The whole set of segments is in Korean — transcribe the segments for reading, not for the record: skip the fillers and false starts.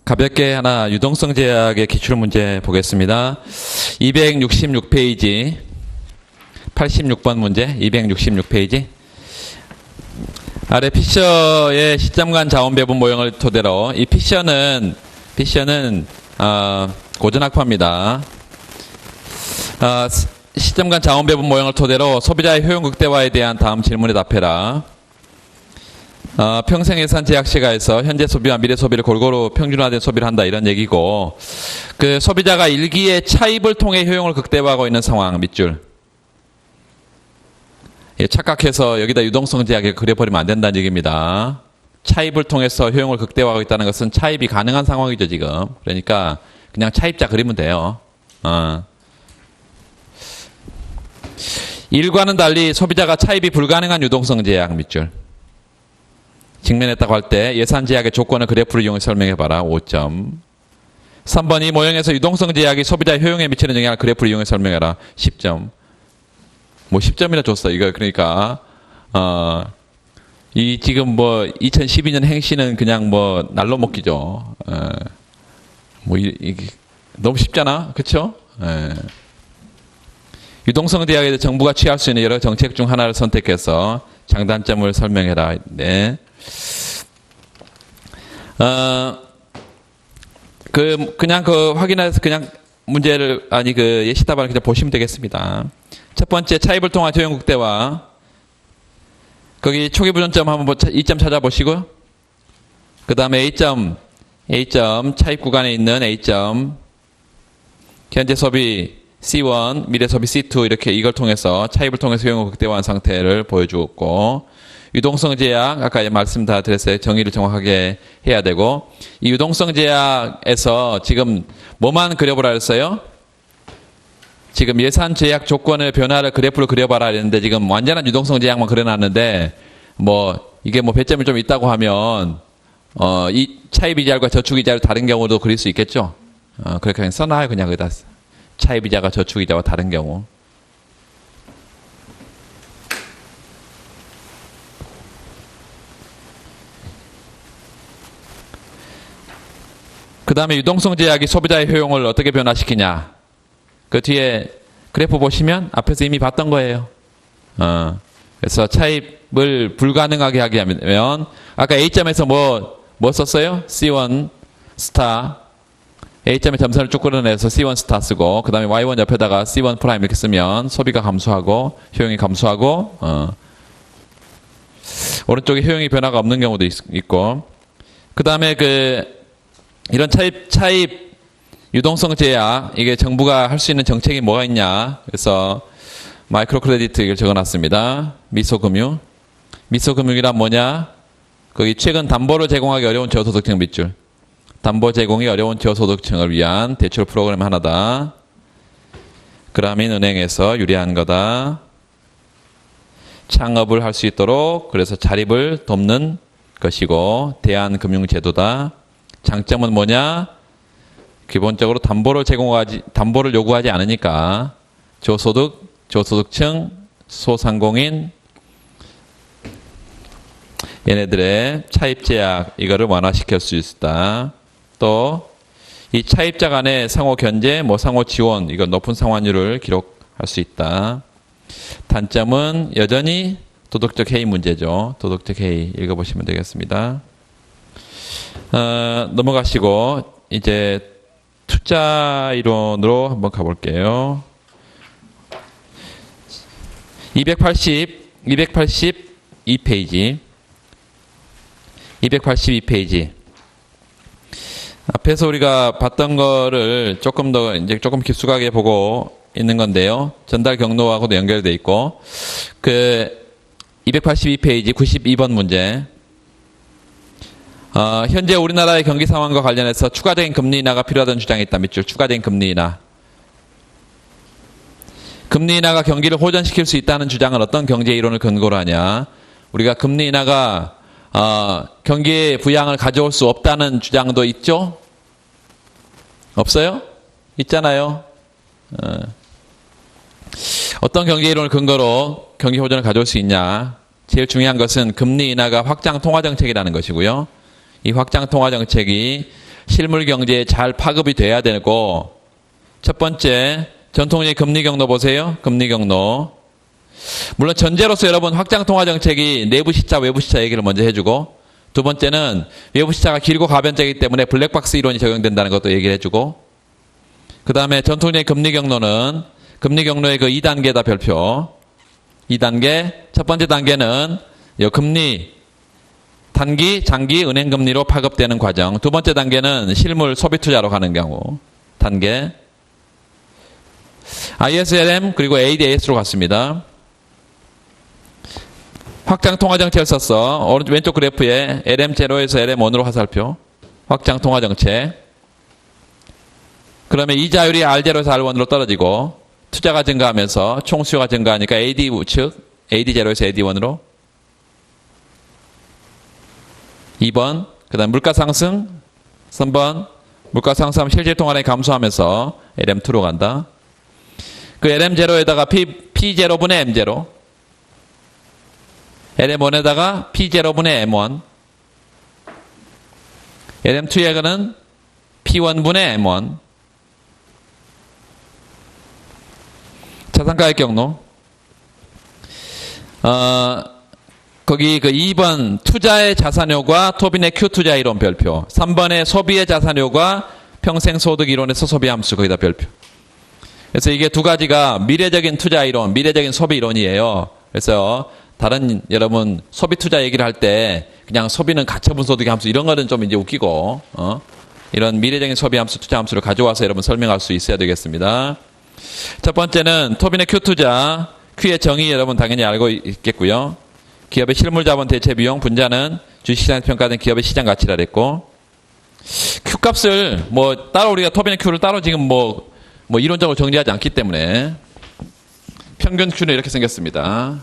가볍게 하나 유동성 제약의 기출문제 보겠습니다. 266페이지 86번 문제 266페이지 아래 피셔의 시점간 자원 배분 모형을 토대로 이 피셔는 고전학파입니다. 시점간 자원 배분 모형을 토대로 소비자의 효용 극대화에 대한 다음 질문에 답해라. 평생 예산 제약 시가에서 현재 소비와 미래 소비를 골고루 평준화된 소비를 한다 이런 얘기고, 그 소비자가 일기의 차입을 통해 효용을 극대화하고 있는 상황 밑줄. 착각해서 여기다 유동성 제약에 그려버리면 안 된다는 얘기입니다. 차입을 통해서 효용을 극대화하고 있다는 것은 차입이 가능한 상황이죠 지금. 그러니까 그냥 차입자 그리면 돼요. 일과는 달리 소비자가 차입이 불가능한 유동성 제약 밑줄. 직면했다고 할 때 예산 제약의 조건을 그래프를 이용해 설명해봐라. 5점. 3번 이 모형에서 유동성 제약이 소비자 효용에 미치는 영향을 그래프를 이용해 설명해라. 10점. 뭐 10점이나 줬어. 이거 그러니까 이 지금 뭐 2012년 행시는 그냥 뭐 날로 먹기죠. 뭐 이게 너무 쉽잖아. 그렇죠? 유동성 제약에 정부가 취할 수 있는 여러 정책 중 하나를 선택해서 장단점을 설명해라. 네. 그냥 확인해서 그냥 문제를, 예시답안을 그냥 보시면 되겠습니다. 첫 번째, 차입을 통한 효용 극대화. 거기 초기 부전점 한번 2점 찾아보시고, 그 다음에 A점, 차입 구간에 있는 A점, 현재 소비 C1, 미래 소비 C2, 이렇게 이걸 통해서, 차입을 통해서 효용을 극대화한 상태를 보여주었고, 유동성 제약, 아까 말씀 다 드렸어요. 정의를 정확하게 해야 되고, 이 유동성 제약에서 지금 뭐만 그려보라 했어요? 지금 예산 제약 조건의 변화를 그래프로 그려봐라 했는데, 지금 완전한 유동성 제약만 그려놨는데, 이게 배점이 좀 있다고 하면, 이 차입 이자율과 저축 이자율 다른 경우도 그릴 수 있겠죠? 그렇게 그냥 써놔요. 그냥 거기다. 차입 이자가 저축 이자와 다른 경우. 그 다음에 유동성 제약이 소비자의 효용을 어떻게 변화시키냐. 그 뒤에 그래프 보시면 앞에서 이미 봤던 거예요. 그래서 차입을 불가능하게 하게 하면, 아까 A점에서 뭐 썼어요? C1 스타. A점에 점선을 쭉 끌어내서 C1 스타 쓰고, 그 다음에 Y1 옆에다가 C1 프라임 이렇게 쓰면 소비가 감소하고, 효용이 감소하고, 오른쪽에 효용이 변화가 없는 경우도 있고, 그 다음에 이런 차입 유동성 제약, 이게 정부가 할 수 있는 정책이 뭐가 있냐. 그래서 마이크로 크레디트 이걸 적어놨습니다. 미소금융. 미소금융이란 뭐냐? 거기 최근 담보를 제공하기 어려운 저소득층 밑줄. 담보 제공이 어려운 저소득층을 위한 대출 프로그램 하나다. 그라민은행에서 유리한 거다. 창업을 할 수 있도록 그래서 자립을 돕는 것이고, 대안금융제도다. 장점은 뭐냐? 기본적으로 담보를 요구하지 않으니까 저소득층, 소상공인 얘네들의 차입 제약 이거를 완화시킬 수 있다. 또 이 차입자 간의 상호 견제, 상호 지원, 이거 높은 상환율을 기록할 수 있다. 단점은 여전히 도덕적 해이 문제죠. 도덕적 해이 읽어보시면 되겠습니다. 넘어가시고 이제 투자 이론으로 한번 가볼게요. 282페이지. 282페이지. 앞에서 우리가 봤던 거를 조금 깊숙하게 보고 있는 건데요. 전달 경로하고도 연결되어 있고, 282페이지 92번 문제. 현재 우리나라의 경기 상황과 관련해서 추가적인 금리 인하가 필요하다는 주장이 있다. 밑줄. 추가적인 금리 인하. 금리 인하가 경기를 호전시킬 수 있다는 주장은 어떤 경제 이론을 근거로 하냐. 우리가 금리 인하가 경기의 부양을 가져올 수 없다는 주장도 있죠? 없어요? 있잖아요. 어떤 경제 이론을 근거로 경기 호전을 가져올 수 있냐. 제일 중요한 것은 금리 인하가 확장 통화 정책이라는 것이고요. 이 확장 통화 정책이 실물 경제에 잘 파급이 돼야 되고, 첫 번째, 전통적인 금리 경로 보세요. 금리 경로. 물론 전제로서 여러분 확장 통화 정책이 내부 시차, 외부 시차 얘기를 먼저 해주고, 두 번째는 외부 시차가 길고 가변적이기 때문에 블랙박스 이론이 적용된다는 것도 얘기를 해주고, 그 다음에 전통적인 금리 경로는 금리 경로의 그 2단계다 별표. 2단계. 첫 번째 단계는 금리 단기, 장기 은행 금리로 파급되는 과정. 두 번째 단계는 실물 소비 투자로 가는 경우 단계. ISLM 그리고 ADAS로 갔습니다. 확장 통화 정책을 썼어. 오른쪽 왼쪽 그래프에 LM0에서 LM1으로 화살표. 확장 통화 정책. 그러면 이자율이 R0에서 R1으로 떨어지고 투자가 증가하면서 총 수요가 증가하니까 AD 우측, AD0에서 AD1으로 2번, 그 다음 물가 상승 3번, 물가 상승하면 실질 통화량이 감소하면서 LM2로 간다. 그 LM0에다가 P0분의 M0, LM1에다가 P0분의 M1, LM2에는 P1분의 M1. 자산가액 경로. 거기 그 2번 투자의 자산료과 토빈의 Q 투자 이론 별표. 3번의 소비의 자산료과 평생 소득 이론에서 소비 함수 거기다 별표. 그래서 이게 두 가지가 미래적인 투자 이론, 미래적인 소비 이론이에요. 그래서 다른 여러분 소비 투자 얘기를 할 때 그냥 소비는 가처분 소득 함수 이런 거는 좀 이제 웃기고 이런 미래적인 소비 함수, 투자 함수를 가져와서 여러분 설명할 수 있어야 되겠습니다. 첫 번째는 토빈의 Q 투자, Q의 정의 여러분 당연히 알고 있겠고요. 기업의 실물 자본 대체 비용 분자는 주식시장에서 평가된 기업의 시장 가치라 그랬고, Q 값을 뭐 따로 우리가 토빈의 Q를 따로 지금 뭐 이론적으로 정리하지 않기 때문에 평균 Q는 이렇게 생겼습니다.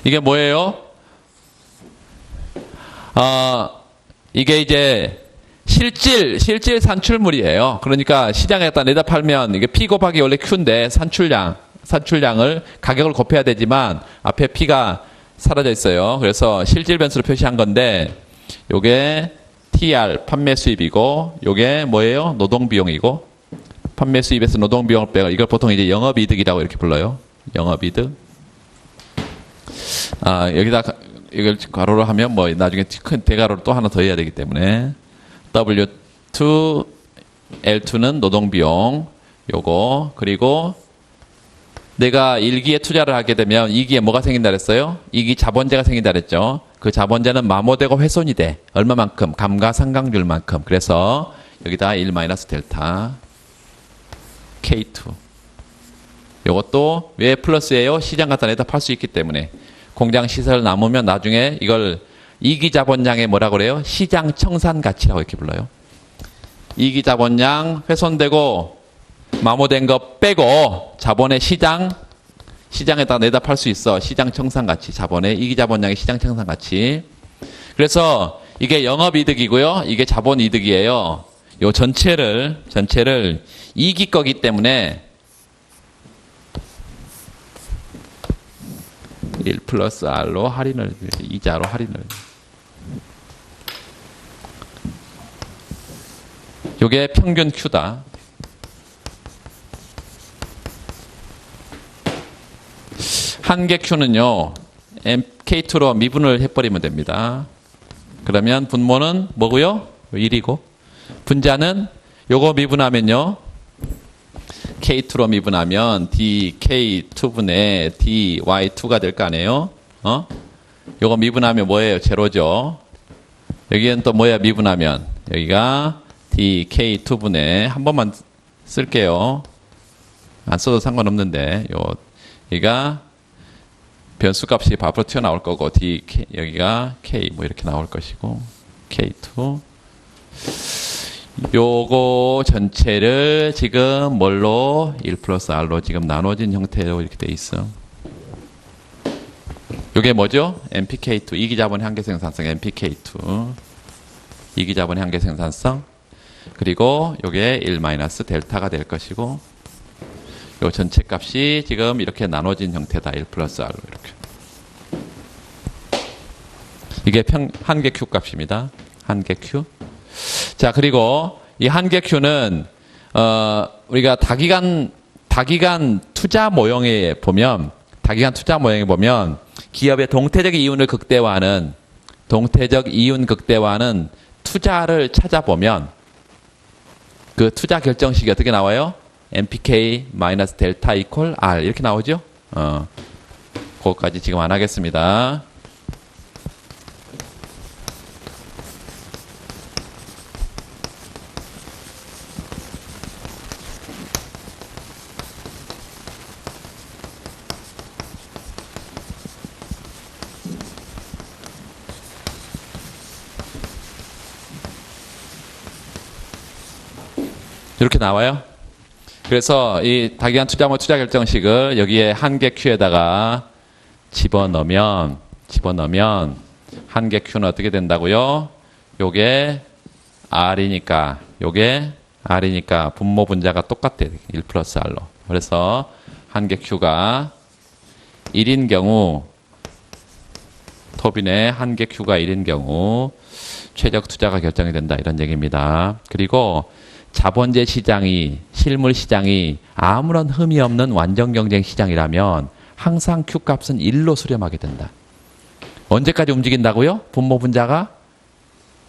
이게 뭐예요? 이게 이제 실질 산출물이에요. 그러니까 시장에 갖다 내다 팔면 이게 P 곱하기 원래 Q인데 산출량을 가격을 곱해야 되지만 앞에 P가 사라져 있어요. 그래서 실질 변수로 표시한 건데 요게 TR 판매 수입이고 요게 뭐예요? 노동 비용이고 판매 수입에서 노동 비용을 빼고 이걸 보통 이제 영업 이득이라고 이렇게 불러요. 영업 이득. 여기다 이걸 괄호로 하면 뭐 나중에 큰 대괄호로 또 하나 더 해야 되기 때문에 W2, L2는 노동비용 요거. 그리고 내가 1기에 투자를 하게 되면 2기에 뭐가 생긴다 그랬어요? 2기 자본재가 생긴다 그랬죠. 그 자본재는 마모되고 훼손이 돼. 얼마만큼? 감가상각률만큼. 그래서 여기다 1 마이너스 델타 K2. 요것도 왜 플러스예요? 시장 갖다 내다 팔 수 있기 때문에. 공장 시설 남으면 나중에 이걸 이기 자본량의 뭐라고 그래요? 시장 청산 가치라고 이렇게 불러요. 이기 자본량 훼손되고 마모된 거 빼고 자본의 시장에다 내다 팔 수 있어. 시장 청산 가치. 자본의 이기 자본량의 시장 청산 가치. 그래서 이게 영업 이득이고요. 이게 자본 이득이에요. 요 전체를 이기 거기 때문에 1 플러스 R로 할인을, 이자로 할인을. 요게 평균 Q다. 한계 Q는요, K2로 미분을 해버리면 됩니다. 그러면 분모는 뭐고요? 1이고. 분자는 요거 미분하면요, K2로 미분하면 DK2분의 DY2가 될 거 아니에요? 요거 미분하면 뭐예요? 제로죠. 여기는 또 뭐야 미분하면? 여기가 DK2분의 한 번만 쓸게요. 안 써도 상관없는데 여기가 변수값이 앞으로 튀어나올 거고 DK 여기가 K 뭐 이렇게 나올 것이고 K2 요거 전체를 지금 뭘로 1 플러스 R로 지금 나눠진 형태로 이렇게 돼 있어. 요게 뭐죠? MPK2 이기자본의 한계 생산성 MPK2 이기자본의 한계 생산성. 그리고 요게 1 마이너스 델타가 될 것이고 요 전체 값이 지금 이렇게 나눠진 형태다. 1 플러스 R로 이렇게. 이게 한계 Q 값입니다. 한계 Q. 자, 그리고 이 한계 Q는 우리가 다기간 투자 모형에 보면 기업의 동태적 이윤을 극대화하는 투자를 찾아보면 그 투자 결정식이 어떻게 나와요? MPK 마이너스 델타 이퀄 R 이렇게 나오죠? 그거까지 지금 안 하겠습니다. 이렇게 나와요. 그래서 이 다기간 투자모 투자 결정식을 여기에 한계 Q에다가 집어넣으면 한계 Q는 어떻게 된다고요? 요게 R이니까 분모 분자가 똑같아요. 1 플러스 R로. 그래서 한계 Q가 1인 경우 터빈의 한계 Q가 1인 경우 최적 투자가 결정이 된다 이런 얘기입니다. 그리고 자본재 시장이 실물 시장이 아무런 흠이 없는 완전 경쟁 시장이라면 항상 Q값은 1로 수렴하게 된다. 언제까지 움직인다고요? 분모 분자가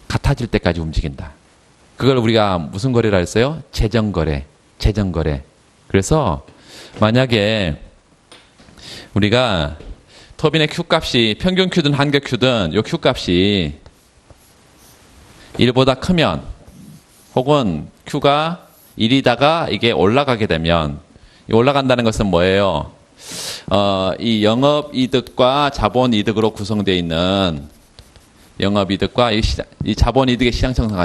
같아질 때까지 움직인다. 그걸 우리가 무슨 거래라 했어요? 재정거래. 그래서 만약에 우리가 터빈의 Q값이 평균 Q든 한계 Q든 요 Q값이 1보다 크면 혹은 Q가 1이다가 이게 올라가게 되면 올라간다는 것은 뭐예요? 이 영업이득과 자본이득으로 구성되어 있는 영업이득과 이 자본이득의 시장성상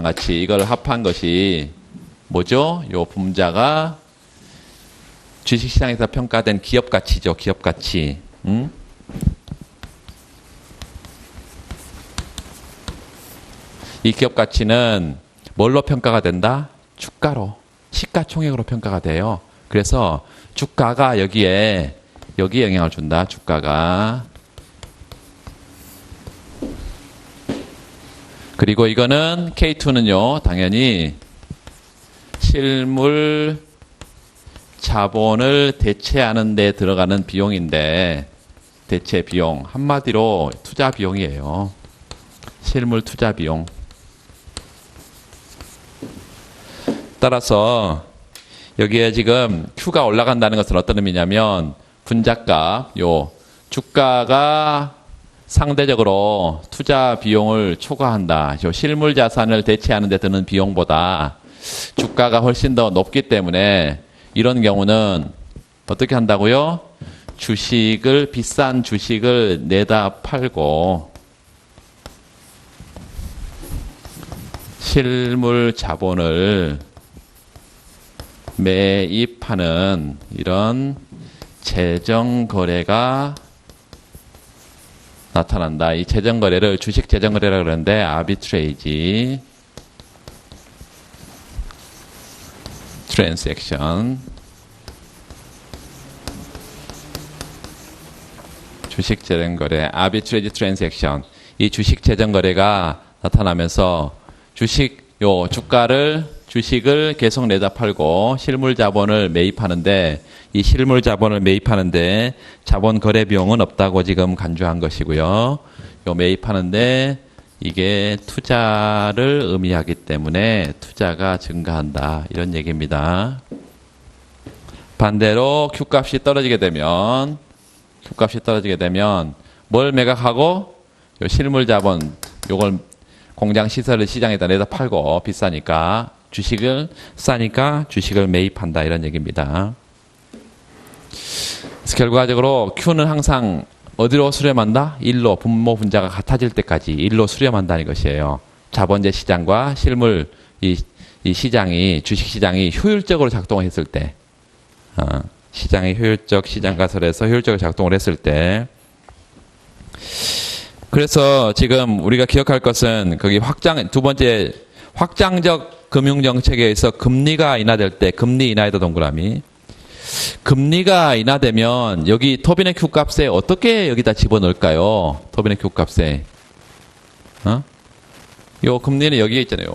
가치 이걸 합한 것이 뭐죠? 요 분자가 주식시장에서 평가된 기업가치죠. 기업가치. 이 기업가치는 뭘로 평가가 된다? 주가로. 시가총액으로 평가가 돼요. 그래서 주가가 여기에 영향을 준다. 주가가. 그리고 이거는 K2는요. 당연히 실물 자본을 대체하는 데 들어가는 비용인데 대체 비용. 한마디로 투자 비용이에요. 실물 투자 비용. 따라서 여기에 지금 Q가 올라간다는 것은 어떤 의미냐면 분자값, 주가가 상대적으로 투자 비용을 초과한다. 실물 자산을 대체하는 데 드는 비용보다 주가가 훨씬 더 높기 때문에 이런 경우는 어떻게 한다고요? 비싼 주식을 내다 팔고 실물 자본을 매입하는 이런 재정거래가 나타난다. 이 재정거래를 주식 재정거래라고 그러는데 아비트레이지 트랜잭션 주식 재정거래 아비트레이지 트랜잭션 이 주식 재정거래가 나타나면서 주식을 계속 내다 팔고 실물 자본을 매입하는데 이 실물 자본을 매입하는데 자본 거래 비용은 없다고 지금 간주한 것이고요. 매입하는데 이게 투자를 의미하기 때문에 투자가 증가한다. 이런 얘기입니다. 반대로 Q값이 떨어지게 되면 뭘 매각하고 실물 자본 요걸 공장 시설을 시장에다 내다 팔고 비싸니까 주식을 매입한다 이런 얘기입니다. 그래서 결과적으로 Q는 항상 어디로 수렴한다? 1로 분모 분자가 같아질 때까지 1로 수렴한다는 것이에요. 자본재 시장과 실물 이 시장이 주식 시장이 효율적으로 작동을 했을 때 시장이 시장 가설에서 효율적으로 작동을 했을 때 그래서 지금 우리가 기억할 것은 거기 두 번째 확장적 금융정책에 의해서 금리가 인하될 때 금리 인하에다 동그라미 금리가 인하되면 여기 토빈의 Q 값에 어떻게 여기다 집어넣을까요? 토빈의 Q 값에. 요 금리는 여기에 있잖아요.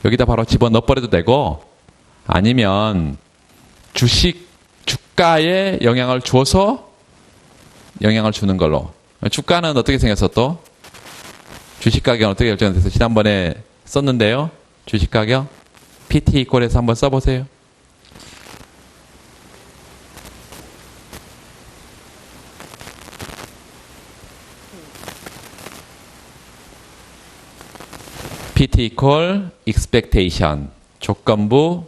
여기다 바로 집어넣어버려도 되고, 아니면 주가에 영향을 줘서 영향을 주는 걸로. 주가는 어떻게 생겼어 또? 주식 가격은 어떻게 결정돼서 지난번에 썼는데요. 주식 가격 PT 이퀄에서 한번 써보세요. PT equal expectation. 조건부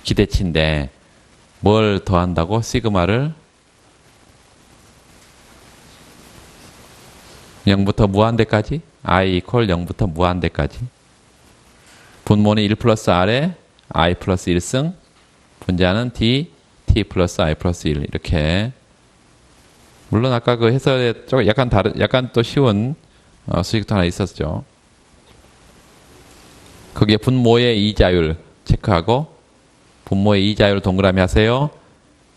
기대치인데 뭘 더한다고? 시그마를 0부터 무한대까지? I equal 0부터 무한대까지. 분모는 1 플러스 R에 I 플러스 1승, 분자는 D, T 플러스 I 플러스 1. 이렇게. 물론 아까 그 해설에 약간 또 쉬운 수식도 하나 있었죠. 거기에 분모의 이자율 체크하고, 분모의 이자율 동그라미 하세요.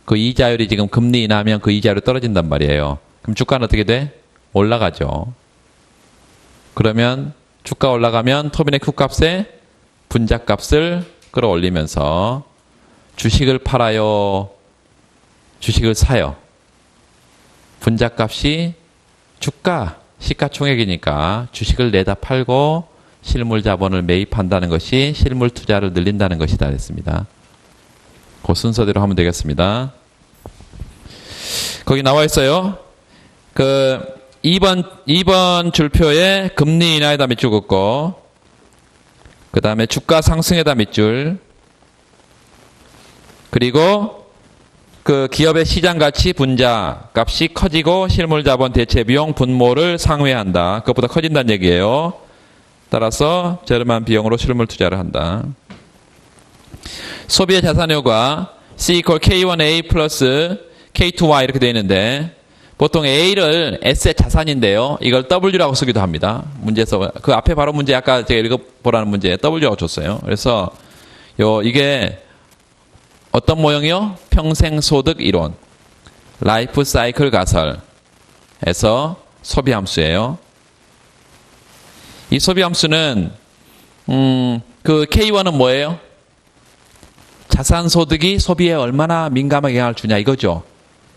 그 이자율이 지금 금리 인하면 그 이자율이 떨어진단 말이에요. 그럼 주가는 어떻게 돼? 올라가죠. 그러면 주가 올라가면 토빈의 Q 값에 분자 값을 끌어올리면서 주식을 팔아요? 주식을 사요? 분자 값이 주가, 시가총액이니까 주식을 내다 팔고 실물 자본을 매입한다는 것이 실물 투자를 늘린다는 것이다 했습니다. 그 순서대로 하면 되겠습니다. 거기 나와 있어요. 그 2번 줄표에 금리 인하에다 밑줄 긋고, 그 다음에 주가 상승에다 밑줄, 그리고 그 기업의 시장 가치 분자 값이 커지고 실물 자본 대체 비용 분모를 상회한다. 그것보다 커진다는 얘기예요. 따라서 저렴한 비용으로 실물 투자를 한다. 소비의 자산효과 C equal K1A 플러스 K2Y 이렇게 되어 있는데, 보통 A를 S의 자산인데요. 이걸 W라고 쓰기도 합니다. 문제에서 그 앞에 바로 문제 아까 제가 읽어보라는 문제에 W라고 줬어요. 그래서 이게 어떤 모형이요? 평생소득 이론, 라이프 사이클 가설에서 소비 함수예요. 이 소비 함수는 그 K1은 뭐예요? 자산 소득이 소비에 얼마나 민감하게 영향을 주냐 이거죠.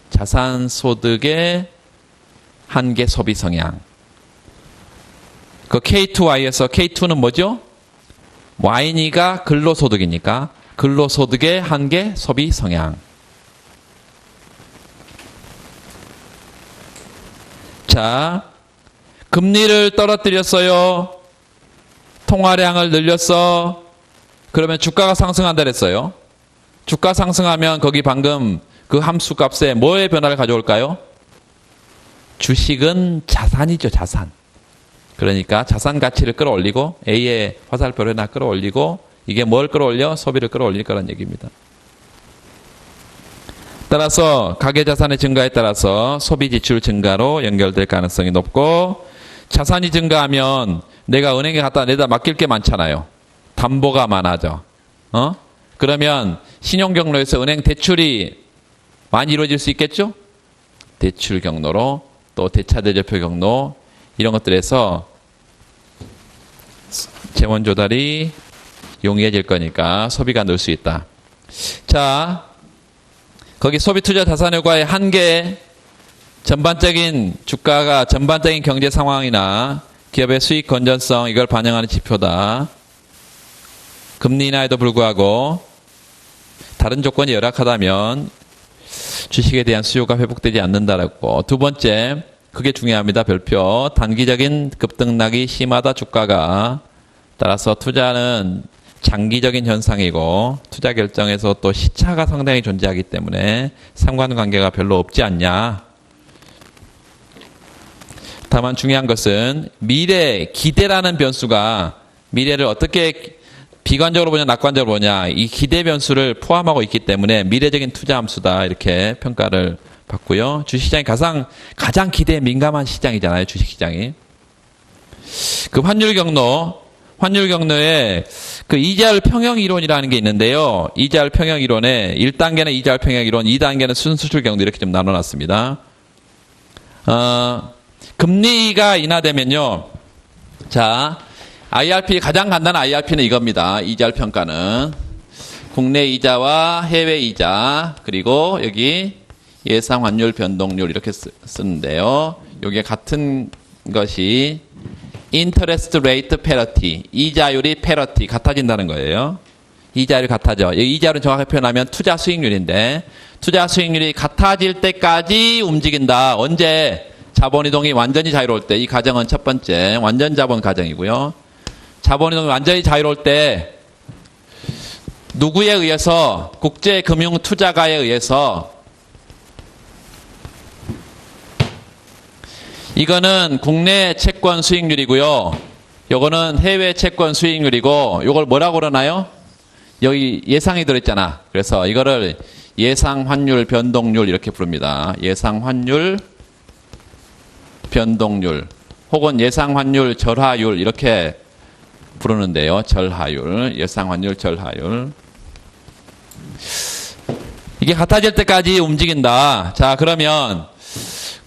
자산 소득의 한계 소비 성향. 그 K2Y에서 K2는 뭐죠? Y니가 근로소득이니까 근로소득의 한계 소비 성향. 자, 금리를 떨어뜨렸어요. 통화량을 늘렸어. 그러면 주가가 상승한다 그랬어요. 주가 상승하면 거기 방금 그 함수 값에 뭐의 변화를 가져올까요? 주식은 자산이죠, 자산. 그러니까 자산 가치를 끌어올리고 A의 화살표를 하나 끌어올리고, 이게 뭘 끌어올려? 소비를 끌어올릴 거란 얘기입니다. 따라서 가계자산의 증가에 따라서 소비 지출 증가로 연결될 가능성이 높고, 자산이 증가하면 내가 은행에 갖다 내다 맡길 게 많잖아요. 담보가 많아져. 그러면 신용 경로에서 은행 대출이 많이 이루어질 수 있겠죠? 대출 경로로, 또 대차대조표 경로, 이런 것들에서 재원 조달이 용이해질 거니까 소비가 늘 수 있다. 자, 거기 소비 투자 자산 효과의 한계, 전반적인 주가가 전반적인 경제 상황이나 기업의 수익 건전성, 이걸 반영하는 지표다. 금리 인하에도 불구하고 다른 조건이 열악하다면 주식에 대한 수요가 회복되지 않는다라고. 두 번째, 그게 중요합니다. 별표. 단기적인 급등락이 심하다 주가가. 따라서 투자는 장기적인 현상이고 투자 결정에서 또 시차가 상당히 존재하기 때문에 상관관계가 별로 없지 않냐. 다만 중요한 것은 미래, 기대라는 변수가 미래를 어떻게 비관적으로 보냐 낙관적으로 보냐, 이 기대 변수를 포함하고 있기 때문에 미래적인 투자 함수다 이렇게 평가를 받고요. 주식시장이 가장 기대에 민감한 시장이잖아요. 주식시장이. 그 환율 경로, 환율 경로에 그 이자율 평형 이론이라는 게 있는데요. 이자율 평형 이론에 1단계는 이자율 평형 이론, 2단계는 순수출 경로 이렇게 좀 나눠놨습니다. 금리가 인하되면요. 자, IRP, 가장 간단한 IRP는 이겁니다. 이자율 평가는. 국내 이자와 해외 이자, 그리고 여기 예상 환율 변동률 이렇게 쓰는데요. 이게 같은 것이 interest rate parity, 이자율이 parity, 같아진다는 거예요. 이자율이 같아져. 이자율은 정확하게 표현하면 투자 수익률인데, 투자 수익률이 같아질 때까지 움직인다. 언제? 자본이동이 완전히 자유로울 때. 이 가정은 첫 번째 완전 자본 가정이고요. 자본이동이 완전히 자유로울 때 누구에 의해서? 국제금융투자가에 의해서. 이거는 국내 채권 수익률이고요. 요거는 해외 채권 수익률이고, 요걸 뭐라고 그러나요? 여기 예상이 들어있잖아. 그래서 이거를 예상 환율 변동률 이렇게 부릅니다. 예상 환율 변동률 혹은 예상 환율 절하율 이렇게 부르는데요. 절하율, 예상 환율 절하율. 이게 같아질 때까지 움직인다. 자, 그러면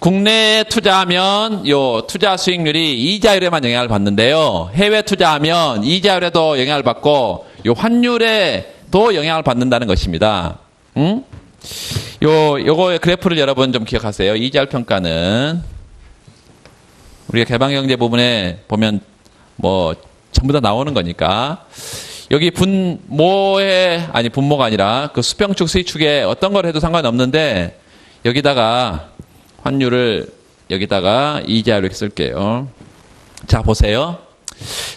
국내에 투자하면 요 투자 수익률이 이자율에만 영향을 받는데요. 해외 투자하면 이자율에도 영향을 받고 요 환율에도 영향을 받는다는 것입니다. 응? 요거 그래프를 여러분 좀 기억하세요. 이자율 평가는 우리가 개방경제 부분에 보면 뭐 전부 다 나오는 거니까. 여기 분모가 아니라 그 수평축 수익축에 어떤 걸 해도 상관없는데, 여기다가 환율을 여기다가 이자율 이렇게 쓸게요. 자, 보세요.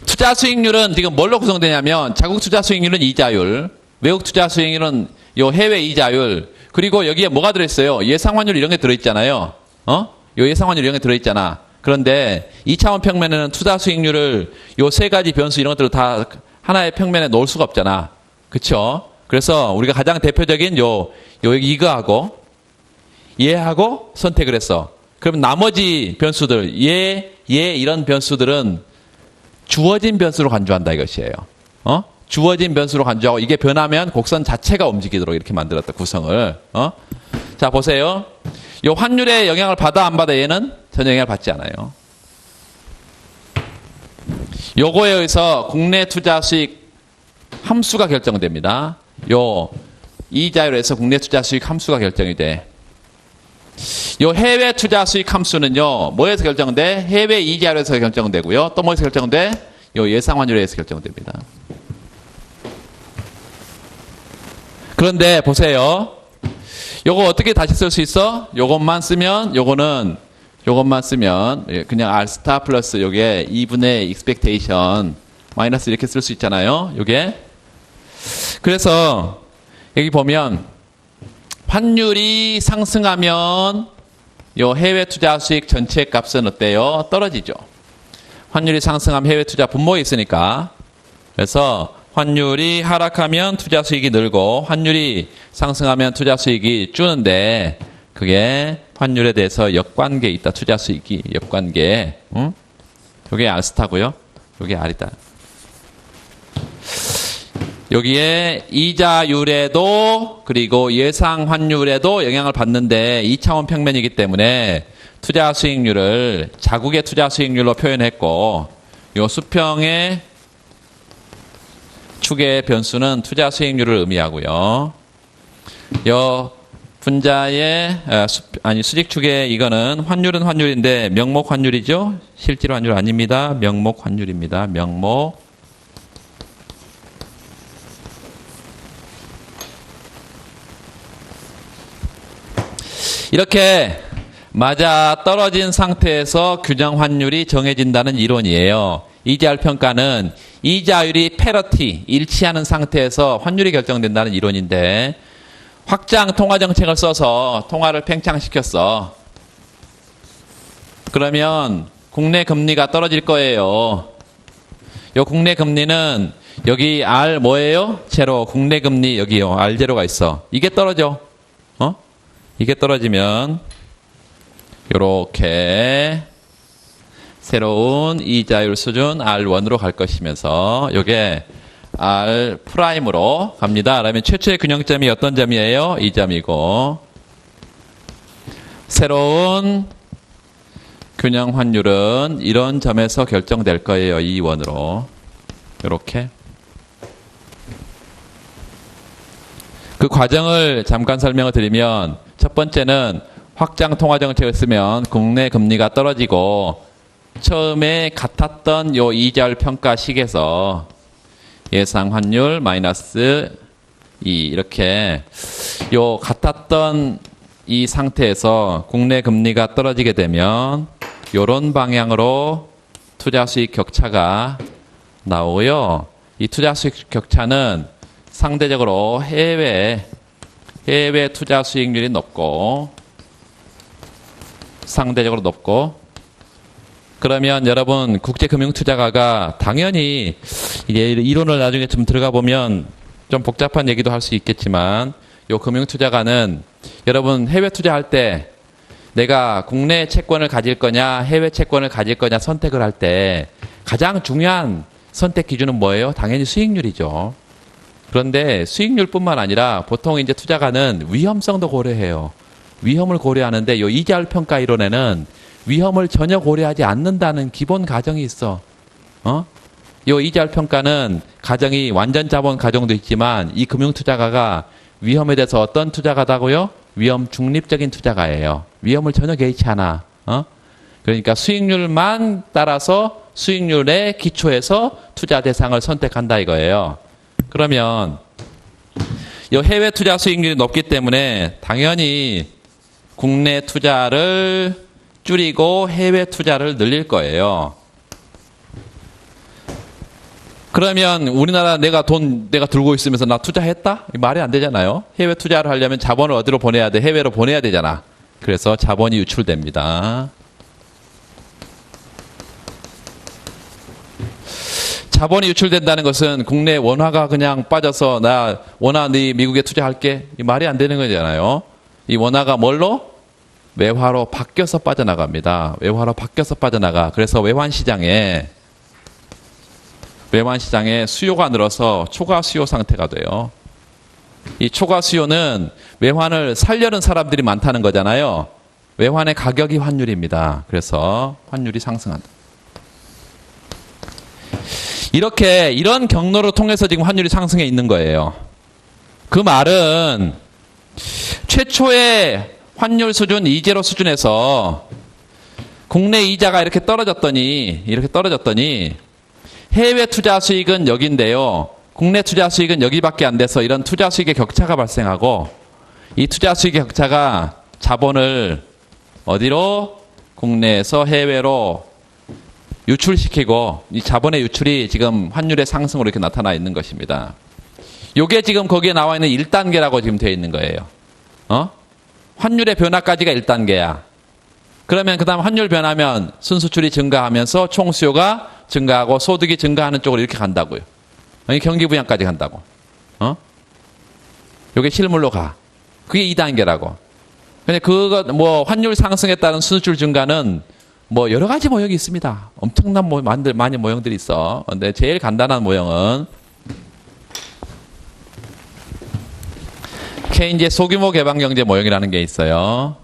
투자 수익률은 지금 뭘로 구성되냐면, 자국 투자 수익률은 이자율, 외국 투자 수익률은 요 해외 이자율, 그리고 여기에 뭐가 들어있어요? 예상 환율 이런 게 들어있잖아요. 요 예상 환율 이런 게 들어있잖아. 그런데 2차원 평면에는 투자 수익률을 요 세 가지 변수 이런 것들을 다 하나의 평면에 놓을 수가 없잖아. 그쵸? 그래서 우리가 가장 대표적인 이거하고 얘하고 선택을 했어. 그럼 나머지 변수들, 얘 이런 변수들은 주어진 변수로 간주한다 이것이에요. 주어진 변수로 간주하고 이게 변하면 곡선 자체가 움직이도록 이렇게 만들었다, 구성을. 자, 보세요. 요 환율에 영향을 받아 안 받아? 얘는 전혀 영향을 받지 않아요. 요거에 의해서 국내 투자 수익 함수가 결정됩니다. 요 이자율에서 국내 투자 수익 함수가 결정이 돼. 요 해외 투자 수익 함수는요, 뭐에서 결정돼? 해외 이자율에서 결정되고요. 또 뭐에서 결정돼? 요 예상 환율에서 결정됩니다. 그런데 보세요. 요거 어떻게 다시 쓸 수 있어? 요것만 쓰면 그냥 R 스타 플러스 요게 2분의 expectation 마이너스 이렇게 쓸 수 있잖아요. 요게. 그래서 여기 보면 환율이 상승하면 요 해외 투자 수익 전체 값은 어때요? 떨어지죠. 환율이 상승하면 해외 투자 분모에 있으니까. 그래서 환율이 하락하면 투자 수익이 늘고 환율이 상승하면 투자 수익이 주는데, 그게 환율에 대해서 역관계 있다. 투자 수익이 역관계. 응? 요게 R스타고요. 요게 R이다. 여기에 이자율에도 그리고 예상 환율에도 영향을 받는데 2차원 평면이기 때문에 투자 수익률을 자국의 투자 수익률로 표현했고, 요 수평의 축의 변수는 투자 수익률을 의미하고요. 요 분자의 수직축의 이거는 환율은 환율인데 명목 환율이죠. 실제로 환율 아닙니다. 명목 환율입니다. 명목. 이렇게 맞아 떨어진 상태에서 균형 환율이 정해진다는 이론이에요. 이자율 평가는 이자율이 패러티, 일치하는 상태에서 환율이 결정된다는 이론인데, 확장 통화 정책을 써서 통화를 팽창시켰어. 그러면 국내 금리가 떨어질 거예요. 요 국내 금리는 여기 R 뭐예요? 제로. 국내 금리 여기요. R 제로가 있어. 이게 떨어져. 이게 떨어지면 요렇게 새로운 이자율 수준 R1으로 갈 것이면서 요게 R 프라임으로 갑니다. 그러면 최초의 균형점이 어떤 점이에요? 이 점이고 새로운 균형 환율은 이런 점에서 결정될 거예요. 이 원으로 이렇게 그 과정을 잠깐 설명을 드리면 첫 번째는 확장 통화 정책을 쓰면 국내 금리가 떨어지고 처음에 같았던 요 이자율 평가식에서 예상 환율 마이너스 2 이렇게 요 같았던 이 상태에서 국내 금리가 떨어지게 되면 요런 방향으로 투자 수익 격차가 나오고요. 이 투자 수익 격차는 상대적으로 해외 투자 수익률이 높고 상대적으로 높고 그러면 여러분 국제금융투자가가 당연히 이게 이론을 나중에 좀 들어가 보면 좀 복잡한 얘기도 할 수 있겠지만 요 금융투자가는 여러분 해외 투자할 때 내가 국내 채권을 가질 거냐 해외 채권을 가질 거냐 선택을 할 때 가장 중요한 선택 기준은 뭐예요? 당연히 수익률이죠. 그런데 수익률뿐만 아니라 보통 이제 투자가는 위험성도 고려해요. 위험을 고려하는데 요 이자율 평가 이론에는 위험을 전혀 고려하지 않는다는 기본 가정이 있어. 요 이자율 평가는 가정이 완전 자본 가정도 있지만 이 금융 투자가가 위험에 대해서 어떤 투자가다고요? 위험 중립적인 투자가예요. 위험을 전혀 개의치 않아. 그러니까 수익률만 따라서 수익률의 기초에서 투자 대상을 선택한다 이거예요. 그러면 이 해외 투자 수익률이 높기 때문에 당연히 국내 투자를 줄이고 해외 투자를 늘릴 거예요. 그러면 우리나라 내가 들고 있으면서 나 투자했다? 말이 안 되잖아요. 해외 투자를 하려면 자본을 어디로 보내야 돼? 해외로 보내야 되잖아. 그래서 자본이 유출됩니다. 자본이 유출된다는 것은 국내 원화가 그냥 빠져서 나 원화 네 미국에 투자할게. 이 말이 안 되는 거잖아요. 이 원화가 뭘로? 외화로 바뀌어서 빠져나갑니다. 외화로 바뀌어서 빠져나가. 그래서 외환 시장에 수요가 늘어서 초과 수요 상태가 돼요. 이 초과 수요는 외환을 살려는 사람들이 많다는 거잖아요. 외환의 가격이 환율입니다. 그래서 환율이 상승한다. 이런 경로를 통해서 지금 환율이 상승해 있는 거예요. 그 말은 최초의 환율 수준, 이제로 수준에서 국내 이자가 이렇게 떨어졌더니 해외 투자 수익은 여기인데요. 국내 투자 수익은 여기밖에 안 돼서 이런 투자 수익의 격차가 발생하고 이 투자 수익의 격차가 자본을 어디로? 국내에서 해외로 유출시키고 이 자본의 유출이 지금 환율의 상승으로 이렇게 나타나 있는 것입니다. 요게 지금 거기에 나와 있는 1단계라고 지금 되어 있는 거예요. 환율의 변화까지가 1단계야. 그러면 그 다음 환율 변하면 순수출이 증가하면서 총수요가 증가하고 소득이 증가하는 쪽으로 이렇게 간다고요. 경기 부양까지 간다고. 요게 실물로 가. 그게 2단계라고. 근데 환율 상승에 따른 순수출 증가는 여러 가지 모형이 있습니다. 엄청난 많은 모형들이 있어. 근데 제일 간단한 모형은 케인즈의 소규모 개방 경제 모형이라는 게 있어요.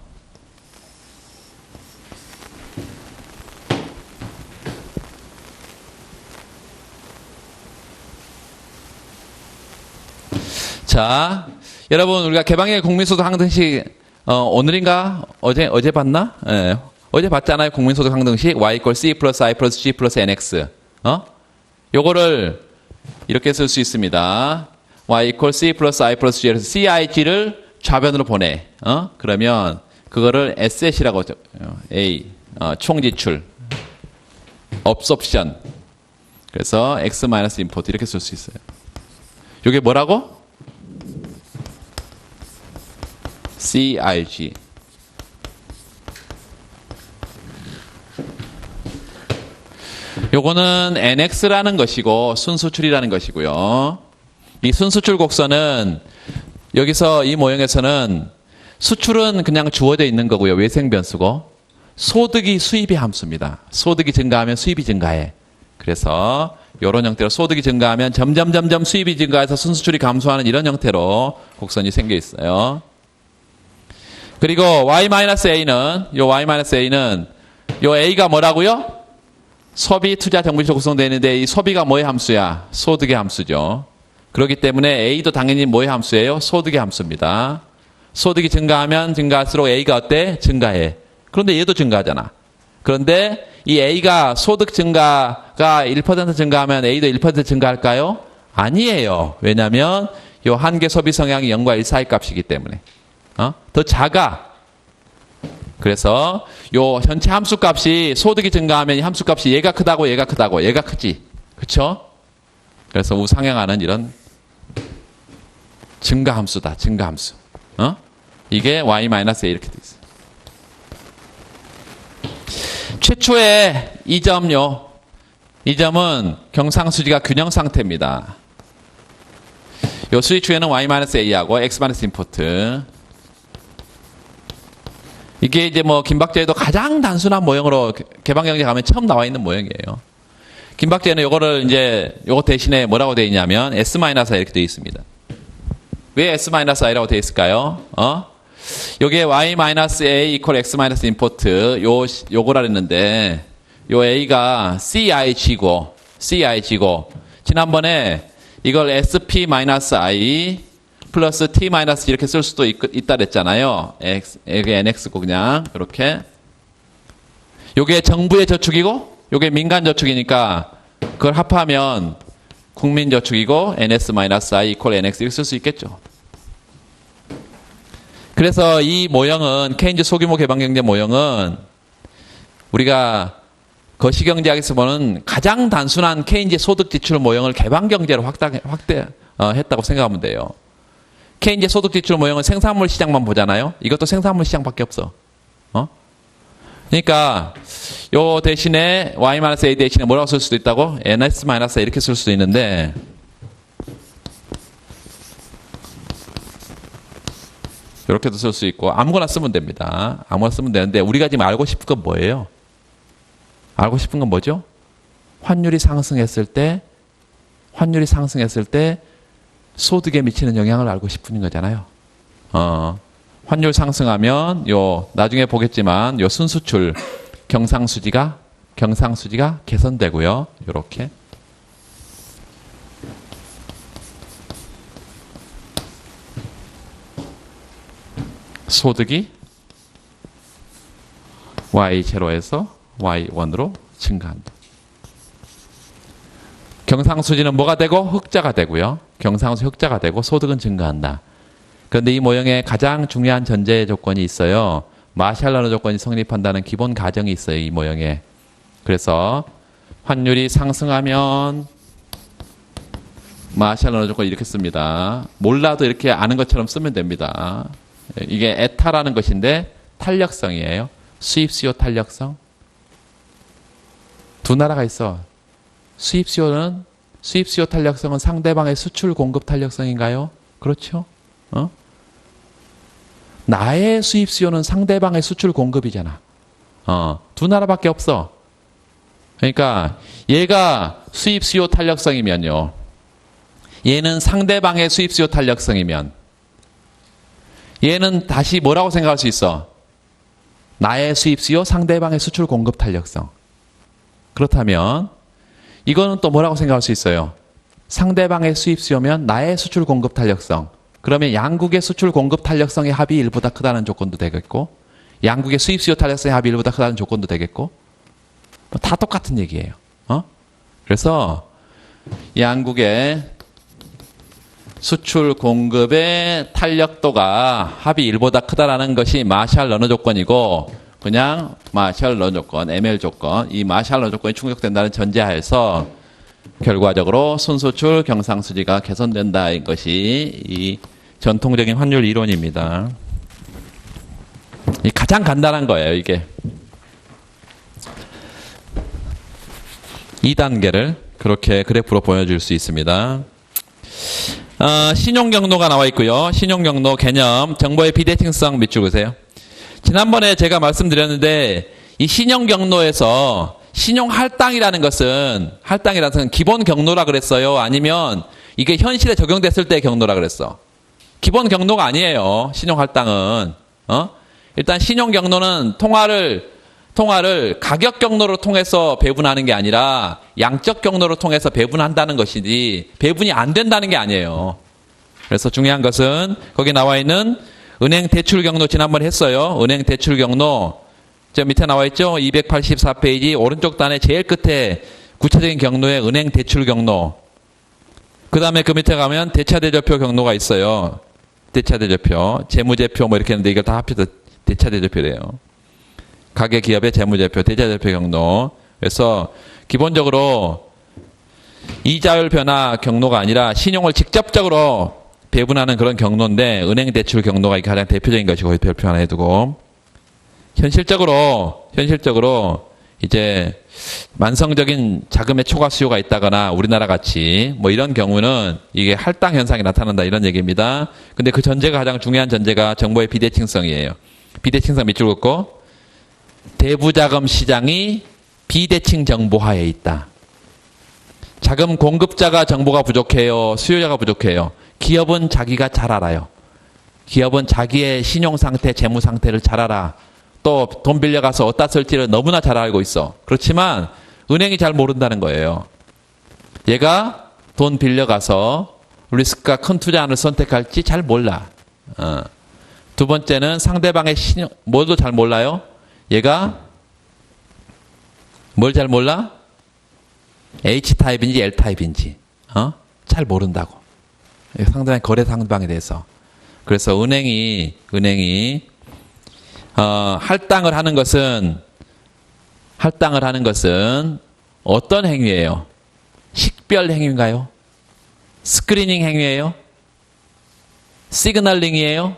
자, 여러분 우리가 개방의 국민소득 상승식 오늘인가 어제 봤나? 네. 어제 봤잖아요. 국민소득 상승식 y equal c 플러스 i 플러스 g 플러스 nx. 요거를 이렇게 쓸 수 있습니다. y equal c 플러스 i 플러스 g 그래서 cig를 좌변으로 보내. 그러면 그거를 asset이라고 a 총지출 absorption 그래서 x 마이너스 import 이렇게 쓸 수 있어요. 요게 뭐라고? CIG. 요거는 NX라는 것이고 순수출이라는 것이고요. 이 순수출 곡선은 여기서 이 모형에서는 수출은 그냥 주어져 있는 거고요. 외생 변수고 소득이 수입의 함수입니다. 소득이 증가하면 수입이 증가해. 그래서 이런 형태로 소득이 증가하면 점점 수입이 증가해서 순수출이 감소하는 이런 형태로 곡선이 생겨 있어요. 그리고 y-a는 요 a가 뭐라고요? 소비, 투자, 정부지로 구성되어 있는데 이 소비가 뭐의 함수야? 소득의 함수죠. 그렇기 때문에 a도 당연히 뭐의 함수예요? 소득의 함수입니다. 소득이 증가하면 증가할수록 a가 어때? 증가해. 그런데 얘도 증가하잖아. 그런데 이 a가 소득 증가가 1% 증가하면 a도 1% 증가할까요? 아니에요. 왜냐하면 이 한계 소비 성향이 0과 1 사이 값이기 때문에 더 작아. 그래서 요 전체 함수 값이 소득이 증가하면 이 함수 값이 얘가 크다고 얘가 크지. 그렇죠? 그래서 우상향하는 이런 증가 함수다. 증가 함수. 이게 y-a 이렇게 돼 있어요. 최초의 이 점은 경상수지가 균형 상태입니다. 요 수익추에는 y-a하고 x-임포트. 이게 이제 뭐 김박제에도 가장 단순한 모형으로 개방경제 가면 처음 나와 있는 모형이에요. 김박제는 요거를 이제 요거 대신에 뭐라고 되어 있냐면 s-i 이렇게 되어 있습니다. 왜 s-i라고 되어 있을까요? 요게 y-a equal x-임포트 요거라 그랬는데 요 a가 CIG고 지난번에 이걸 SP-i 플러스 T- 이렇게 쓸 수도 있다 그랬잖아요. 여기 NX고 그냥 이렇게 요게 정부의 저축이고 요게 민간 저축이니까 그걸 합하면 국민 저축이고 NS-i equal NX 이렇게 쓸 수 있겠죠. 그래서 이 모형은 케인즈 소규모 개방경제 모형은 우리가 거시경제학에서 보는 가장 단순한 케인즈 소득 지출 모형을 개방경제로 했다고 생각하면 돼요. 케인즈 소득 지출 모형은 생산물 시장만 보잖아요. 이것도 생산물 시장밖에 없어. 그러니까 요 대신에 y-a 대신에 뭐라고 쓸 수도 있다고? ns-a 이렇게 쓸 수도 있는데 이렇게도 쓸 수 있고 아무거나 쓰면 됩니다. 아무거나 쓰면 되는데 우리가 지금 알고 싶은 건 뭐예요? 알고 싶은 건 뭐죠? 환율이 상승했을 때 소득에 미치는 영향을 알고 싶은 거잖아요. 환율 상승하면 요 나중에 보겠지만 요 순수출 경상수지가 개선되고요. 요렇게 소득이 Y0에서 Y1으로 증가한다. 경상수지는 뭐가 되고? 흑자가 되고요. 경상수 흑자가 되고 소득은 증가한다. 그런데 이 모형에 가장 중요한 전제 조건이 있어요. 마샬 런너 조건이 성립한다는 기본 가정이 있어요. 이 모형에. 그래서 환율이 상승하면 마샬 런너 조건 이렇게 씁니다. 몰라도 이렇게 아는 것처럼 쓰면 됩니다. 이게 에타라는 것인데 탄력성이에요. 수입 수요 탄력성. 두 나라가 있어. 수입 수요 탄력성은 상대방의 수출 공급 탄력성인가요? 그렇죠? 나의 수입 수요는 상대방의 수출 공급이잖아. 두 나라밖에 없어. 그러니까 얘가 수입 수요 탄력성이면요. 얘는 상대방의 수입 수요 탄력성이면 얘는 다시 뭐라고 생각할 수 있어? 나의 수입 수요, 상대방의 수출 공급 탄력성. 그렇다면 이거는 또 뭐라고 생각할 수 있어요? 상대방의 수입 수요면 나의 수출 공급 탄력성. 그러면 양국의 수출 공급 탄력성의 합이 1보다 크다는 조건도 되겠고 양국의 수입 수요 탄력성의 합이 1보다 크다는 조건도 되겠고 다 똑같은 얘기예요. 그래서 양국의 수출 공급의 탄력도가 합이 1보다 크다라는 것이 마샬 런너 조건이고 그냥 마샬 런너 조건, ML 조건, 이 마샬 런너 조건이 충족된다는 전제하에서 결과적으로 순수출 경상수지가 개선된다 이 것이 이 전통적인 환율 이론입니다. 이 가장 간단한 거예요, 이게. 2단계를 그렇게 그래프로 보여줄 수 있습니다. 신용경로가 나와 있고요. 신용경로 개념, 정보의 비대칭성 밑줄 그으세요. 지난번에 제가 말씀드렸는데 이 신용 경로에서 신용 할당이라는 것은 기본 경로라 그랬어요? 아니면 이게 현실에 적용됐을 때의 경로라 그랬어? 기본 경로가 아니에요. 신용 할당은. 일단 신용 경로는 통화를 가격 경로로 통해서 배분하는 게 아니라 양적 경로로 통해서 배분한다는 것이지 배분이 안 된다는 게 아니에요. 그래서 중요한 것은 거기 나와 있는 은행 대출 경로 지난번에 했어요. 은행 대출 경로 저 밑에 나와 있죠. 284페이지 오른쪽 단의 제일 끝에 구체적인 경로에 은행 대출 경로. 그 다음에 그 밑에 가면 대차대조표 경로가 있어요. 대차대조표, 재무제표 뭐 이렇게 했는데 이걸 다 합쳐서 대차대조표래요. 가계기업의 재무제표, 대차대조표 경로. 그래서 기본적으로 이자율 변화 경로가 아니라 신용을 직접적으로 배분하는 그런 경로인데 은행 대출 경로가 가장 대표적인 것이고 거기 별표 하나 해두고 현실적으로 이제 만성적인 자금의 초과 수요가 있다거나 우리나라 같이 뭐 이런 경우는 이게 할당 현상이 나타난다 이런 얘기입니다. 근데 그 전제가 가장 중요한 전제가 정보의 비대칭성이에요. 비대칭성 밑줄 긋고 대부자금 시장이 비대칭 정보하에 있다. 자금 공급자가 정보가 부족해요. 수요자가 부족해요. 기업은 자기가 잘 알아요. 기업은 자기의 신용 상태, 재무 상태를 잘 알아. 또 돈 빌려가서 어디다 쓸지를 너무나 잘 알고 있어. 그렇지만 은행이 잘 모른다는 거예요. 얘가 돈 빌려가서 리스크가 큰 투자안을 선택할지 잘 몰라. 두 번째는 상대방의 신용, 뭐도 잘 몰라요? 얘가 뭘 잘 몰라? H타입인지 L타입인지 잘 모른다고. 상대방의 거래 상대방에 대해서. 그래서 은행이 할당을 하는 것은 어떤 행위예요? 식별 행위인가요? 스크리닝 행위예요? 시그널링이에요?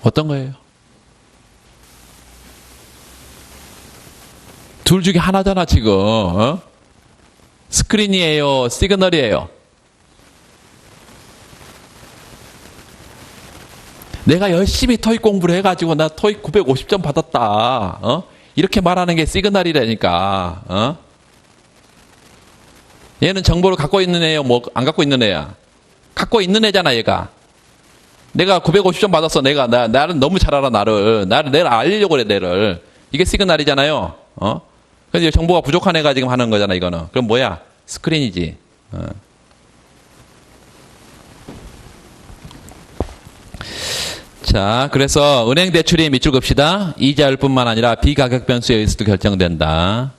어떤 거예요? 둘 중에 하나잖아 지금. 스크린이에요? 시그널이에요? 내가 열심히 토익 공부를 해가지고 나 토익 950점 받았다. 이렇게 말하는 게 시그널이라니까. 얘는 정보를 갖고 있는 애요? 뭐 안 갖고 있는 애야? 갖고 있는 애잖아 얘가. 내가 950점 받았어. 나를 너무 잘 알아 내를 알리려고 그래 내를. 이게 시그널이잖아요. 근데 정보가 부족한 애가 지금 하는 거잖아 이거는. 그럼 뭐야? 스크린이지. 자, 그래서 은행 대출이 밑줄 긋시다. 이자율뿐만 아니라 비가격 변수에 의해서도 결정된다.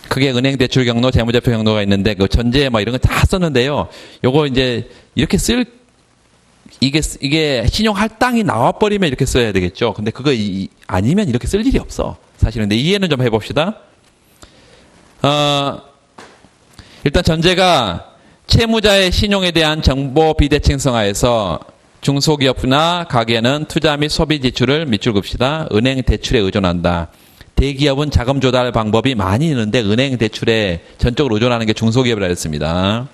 그게 은행 대출 경로, 재무제표 경로가 있는데 그 전제 막 이런 거 다 썼는데요. 요거 이제 이렇게 이게 신용 할당이 나와 버리면 이렇게 써야 되겠죠. 근데 그거 아니면 이렇게 쓸 일이 없어. 사실은. 근데 이해는 좀 해봅시다. 일단 전제가 채무자의 신용에 대한 정보 비대칭성하에서 중소기업이나 가게는 투자 및 소비 지출을 밑줄 긋시다. 은행 대출에 의존한다. 대기업은 자금 조달 방법이 많이 있는데 은행 대출에 전적으로 의존하는 게 중소기업이라 했습니다.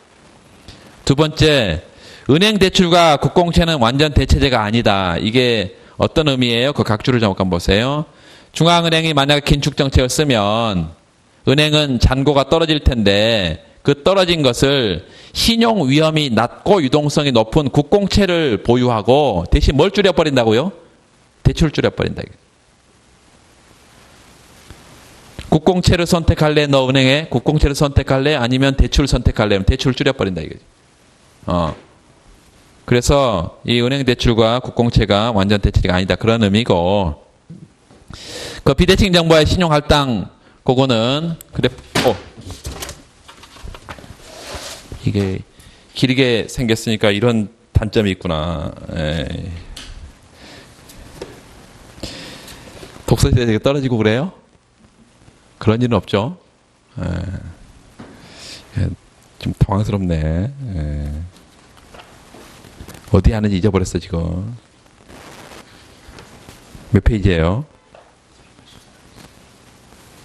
두 번째, 은행 대출과 국공채는 완전 대체제가 아니다. 이게 어떤 의미예요? 그 각주를 잠깐 보세요. 중앙은행이 만약 긴축 정책을 쓰면 은행은 잔고가 떨어질 텐데 그 떨어진 것을 신용 위험이 낮고 유동성이 높은 국공채를 보유하고 대신 뭘 줄여버린다고요? 대출을 줄여버린다. 국공채를 선택할래? 너 은행에 국공채를 선택할래? 아니면 대출을 선택할래? 대출을 줄여버린다 이거지. 그래서 이 은행 대출과 국공채가 완전 대체제가 아니다. 그런 의미고. 그 비대칭 정보의 신용 할당 그거는 이게 길게 생겼으니까 이런 단점이 있구나. 독서실에 되게 떨어지고 그래요? 그런 일은 없죠. 좀 당황스럽네. 어디 하는지 잊어버렸어 지금. 몇 페이지예요?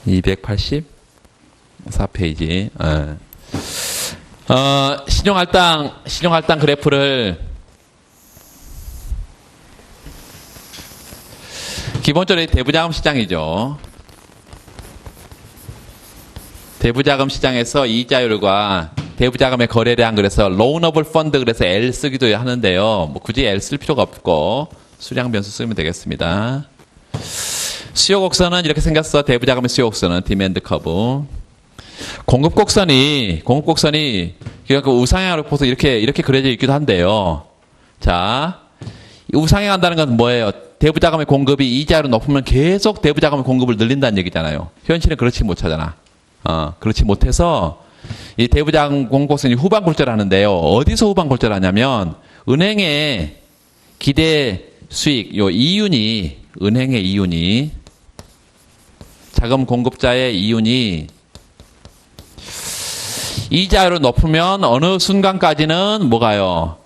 284페이지. 신용할당 그래프를 기본적으로 대부자금 시장이죠. 대부자금 시장에서 이자율과 대부자금의 거래량 그래서 로우너블 펀드 그래서 L 쓰기도 하는데요. 뭐 굳이 L 쓸 필요가 없고 수량 변수 쓰면 되겠습니다. 수요 곡선은 이렇게 생겼어. 대부자금의 수요 곡선은 디맨드 커브. 공급 곡선이 그러니까 우상향으로 보서 이렇게 그려져 있기도 한데요. 자, 우상향한다는 건 뭐예요? 대부자금의 공급이 이자율이 높으면 계속 대부자금의 공급을 늘린다는 얘기잖아요. 현실은 그렇지 못하잖아. 그렇지 못해서 이 대부자금 공급곡선이 후반 골절하는데요. 어디서 후반 골절하냐면 은행의 기대 수익 요 이윤이 은행의 이윤이 자금 공급자의 이윤이 이자율을 높으면 어느 순간까지는 뭐가요?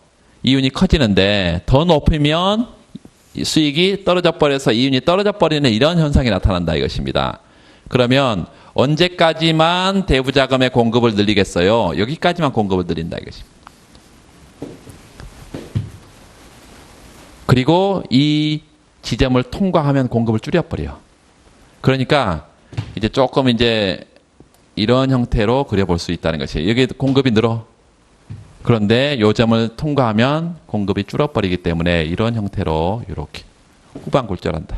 이윤이 커지는데 더 높으면 수익이 떨어져 버려서 이윤이 떨어져 버리는 이런 현상이 나타난다 이것입니다. 그러면 언제까지만 대부자금의 공급을 늘리겠어요? 여기까지만 공급을 늘린다 이것입니다. 그리고 이 지점을 통과하면 공급을 줄여버려요. 그러니까 이제 조금 이제 이런 형태로 그려볼 수 있다는 것이에요. 여기 공급이 늘어. 그런데 요 점을 통과하면 공급이 줄어버리기 때문에 이런 형태로 이렇게 후반 골절한다.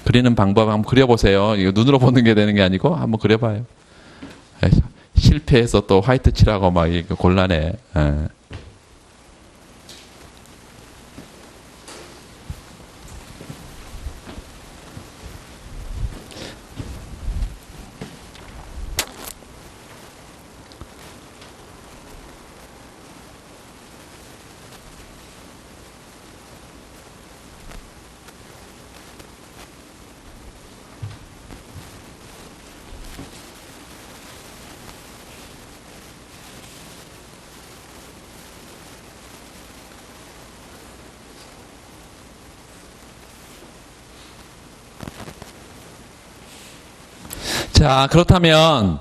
그리는 방법 한번 그려보세요. 이거 눈으로 보는 게 되는 게 아니고 한번 그려봐요. 실패해서 또 화이트 칠하고 막 이거 곤란해. 자, 그렇다면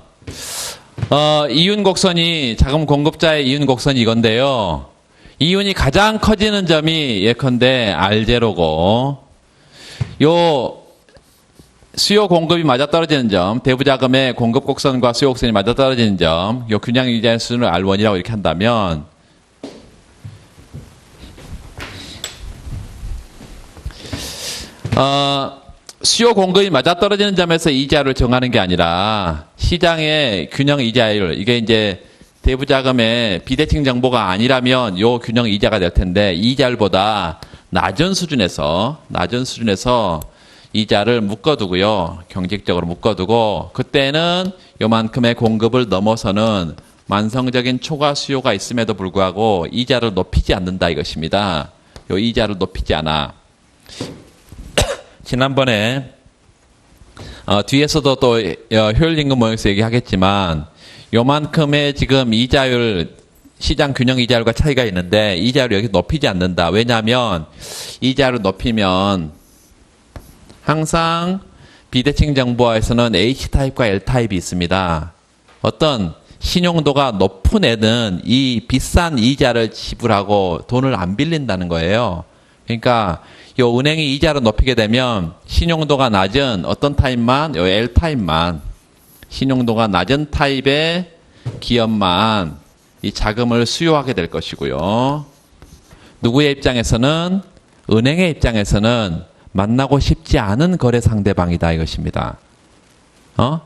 이윤 곡선이 자금 공급자의 이윤 곡선이 이건데요. 이윤이 가장 커지는 점이 예컨대 R0고 요 수요 공급이 맞아떨어지는 점, 대부자금의 공급 곡선과 수요 곡선이 맞아떨어지는 점, 요 균형 유지하는 수준을 R1이라고 이렇게 한다면 수요 공급이 맞아떨어지는 점에서 이자율을 정하는 게 아니라 시장의 균형 이자율, 이게 이제 대부자금의 비대칭 정보가 아니라면 요 균형 이자가 될 텐데 이자율보다 낮은 수준에서 이자를 묶어두고요. 경직적으로 묶어두고 그때는 요만큼의 공급을 넘어서는 만성적인 초과 수요가 있음에도 불구하고 이자를 높이지 않는다 이것입니다. 요 이자를 높이지 않아. 지난번에 뒤에서도 또 효율임금 모형에서 얘기하겠지만 요만큼의 지금 이자율 시장 균형 이자율과 차이가 있는데 이자율을 여기 높이지 않는다. 왜냐하면 이자율을 높이면 항상 비대칭 정보화에서는 H타입과 L타입이 있습니다. 어떤 신용도가 높은 애는 이 비싼 이자를 지불하고 돈을 안 빌린다는 거예요. 그러니까 요 은행이 이자를 높이게 되면 신용도가 낮은 어떤 타입만, 요 L타입만, 신용도가 낮은 타입의 기업만 이 자금을 수요하게 될 것이고요. 누구의 입장에서는, 은행의 입장에서는 만나고 싶지 않은 거래 상대방이다 이것입니다.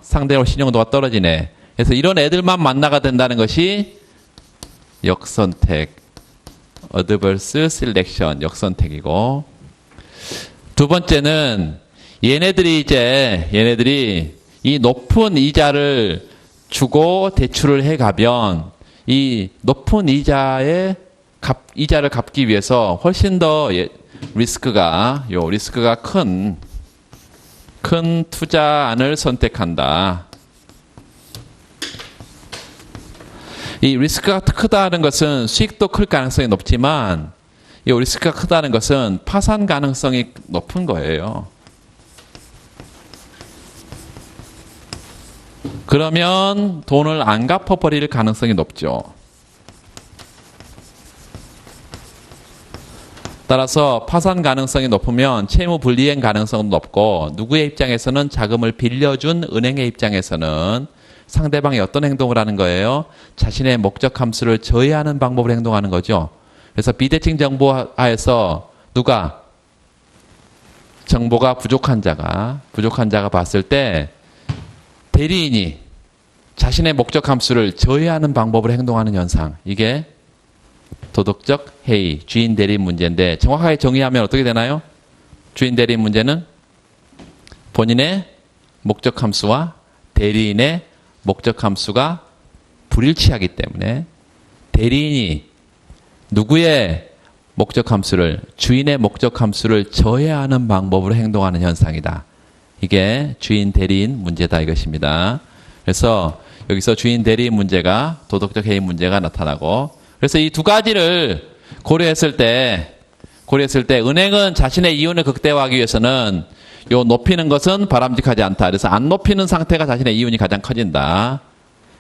상대로 신용도가 떨어지네. 그래서 이런 애들만 만나가 된다는 것이 역선택, Adverse Selection, 역선택이고, 두 번째는 얘네들이 이 높은 이자를 주고 대출을 해가면 이 높은 이자를 갚기 위해서 훨씬 더 리스크가 큰 투자안을 선택한다. 이 리스크가 크다는 것은 수익도 클 가능성이 높지만 이 리스크가 크다는 것은 파산 가능성이 높은 거예요. 그러면 돈을 안 갚아버릴 가능성이 높죠. 따라서 파산 가능성이 높으면 채무 불이행 가능성도 높고 누구의 입장에서는 자금을 빌려준 은행의 입장에서는 상대방이 어떤 행동을 하는 거예요? 자신의 목적 함수를 저해하는 방법으로 행동하는 거죠. 그래서 비대칭 정보하에서 누가 정보가 부족한 자가 봤을 때 대리인이 자신의 목적 함수를 저해하는 방법으로 행동하는 현상, 이게 도덕적 해이, 주인 대리인 문제인데 정확하게 정의하면 어떻게 되나요? 주인 대리인 문제는 본인의 목적 함수와 대리인의 목적 함수가 불일치하기 때문에 대리인이 누구의 목적 함수를, 주인의 목적 함수를 저해하는 방법으로 행동하는 현상이다. 이게 주인 대리인 문제다 이것입니다. 그래서 여기서 주인 대리인 문제가 도덕적 해이 문제가 나타나고, 그래서 이 두 가지를 고려했을 때 은행은 자신의 이윤을 극대화하기 위해서는 요 높이는 것은 바람직하지 않다. 그래서 안 높이는 상태가 자신의 이윤이 가장 커진다.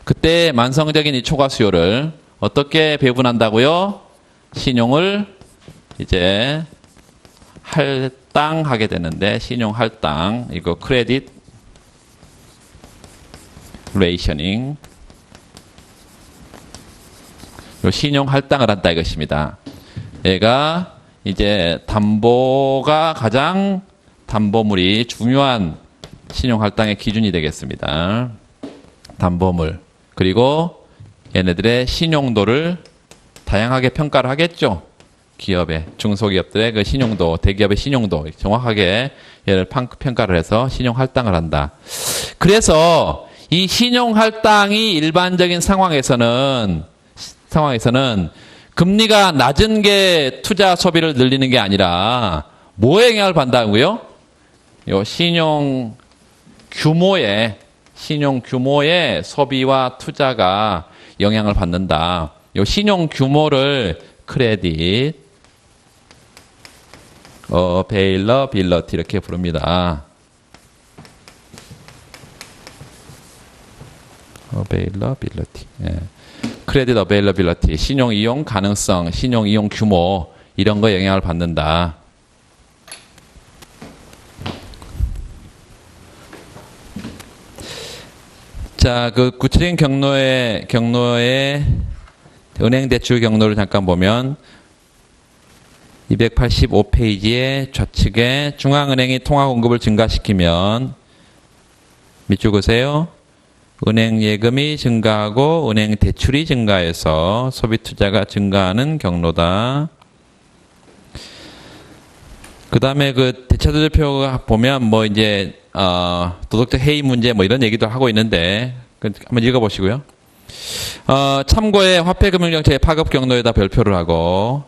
그때 만성적인 이 초과 수요를 어떻게 배분한다고요? 신용을 이제 할당하게 되는데, 신용 할당, 이거 크레딧 레이셔닝, 신용 할당을 한다 이것입니다. 얘가 이제 담보가 가장 담보물이 중요한 신용 할당의 기준이 되겠습니다. 담보물. 그리고 얘네들의 신용도를 다양하게 평가를 하겠죠. 기업의, 중소기업들의 그 신용도, 대기업의 신용도 정확하게 얘를 평가를 해서 신용 할당을 한다. 그래서 이 신용 할당이 일반적인 상황에서는 금리가 낮은 게 투자 소비를 늘리는 게 아니라 뭐에 영향을 받는다고요? 요 신용 규모의 소비와 투자가 영향을 받는다. 요 신용 규모를 크레딧 어베일러빌러티 이렇게 부릅니다. 어베일러빌러티. 예. 크레딧 어베일러빌러티, 신용 이용 가능성, 신용 이용 규모, 이런 거에 영향을 받는다. 자, 그 구체적인 경로의 은행 대출 경로를 잠깐 보면 285페이지의 좌측에 중앙은행이 통화 공급을 증가시키면 밑줄 그으세요. 은행 예금이 증가하고 은행 대출이 증가해서 소비 투자가 증가하는 경로다. 그 다음에 그 대차도표가 보면 뭐 이제 도덕적 해이 문제 뭐 이런 얘기도 하고 있는데 한번 읽어보시고요. 참고에 화폐금융정책의 파급 경로에다 별표를 하고,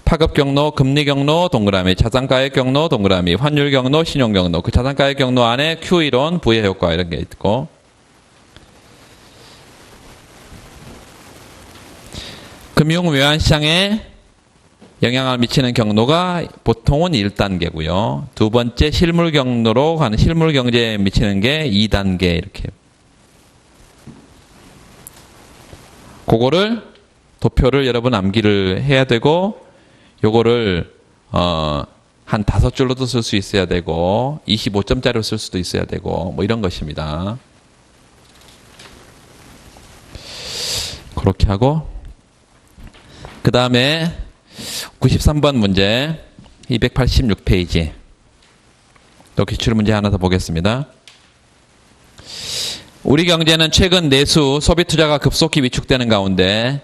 파급 경로, 금리 경로 동그라미, 자산가액 경로 동그라미, 환율 경로, 신용 경로, 그 자산가액 경로 안에 Q 이론, 부의 효과 이런 게 있고, 금융 외환시장에 영향을 미치는 경로가 보통은 1단계고요. 두 번째 실물 경로로 가는 실물 경제에 미치는 게 2단계 이렇게. 그거를 도표를 여러분 암기를 해야 되고, 요거를 한 5줄로도 쓸 수 있어야 되고 25점짜리로 쓸 수도 있어야 되고 뭐 이런 것입니다. 그렇게 하고, 그 다음에 93번 문제 286페이지 또 기출 문제 하나 더 보겠습니다. 우리 경제는 최근 내수 소비 투자가 급속히 위축되는 가운데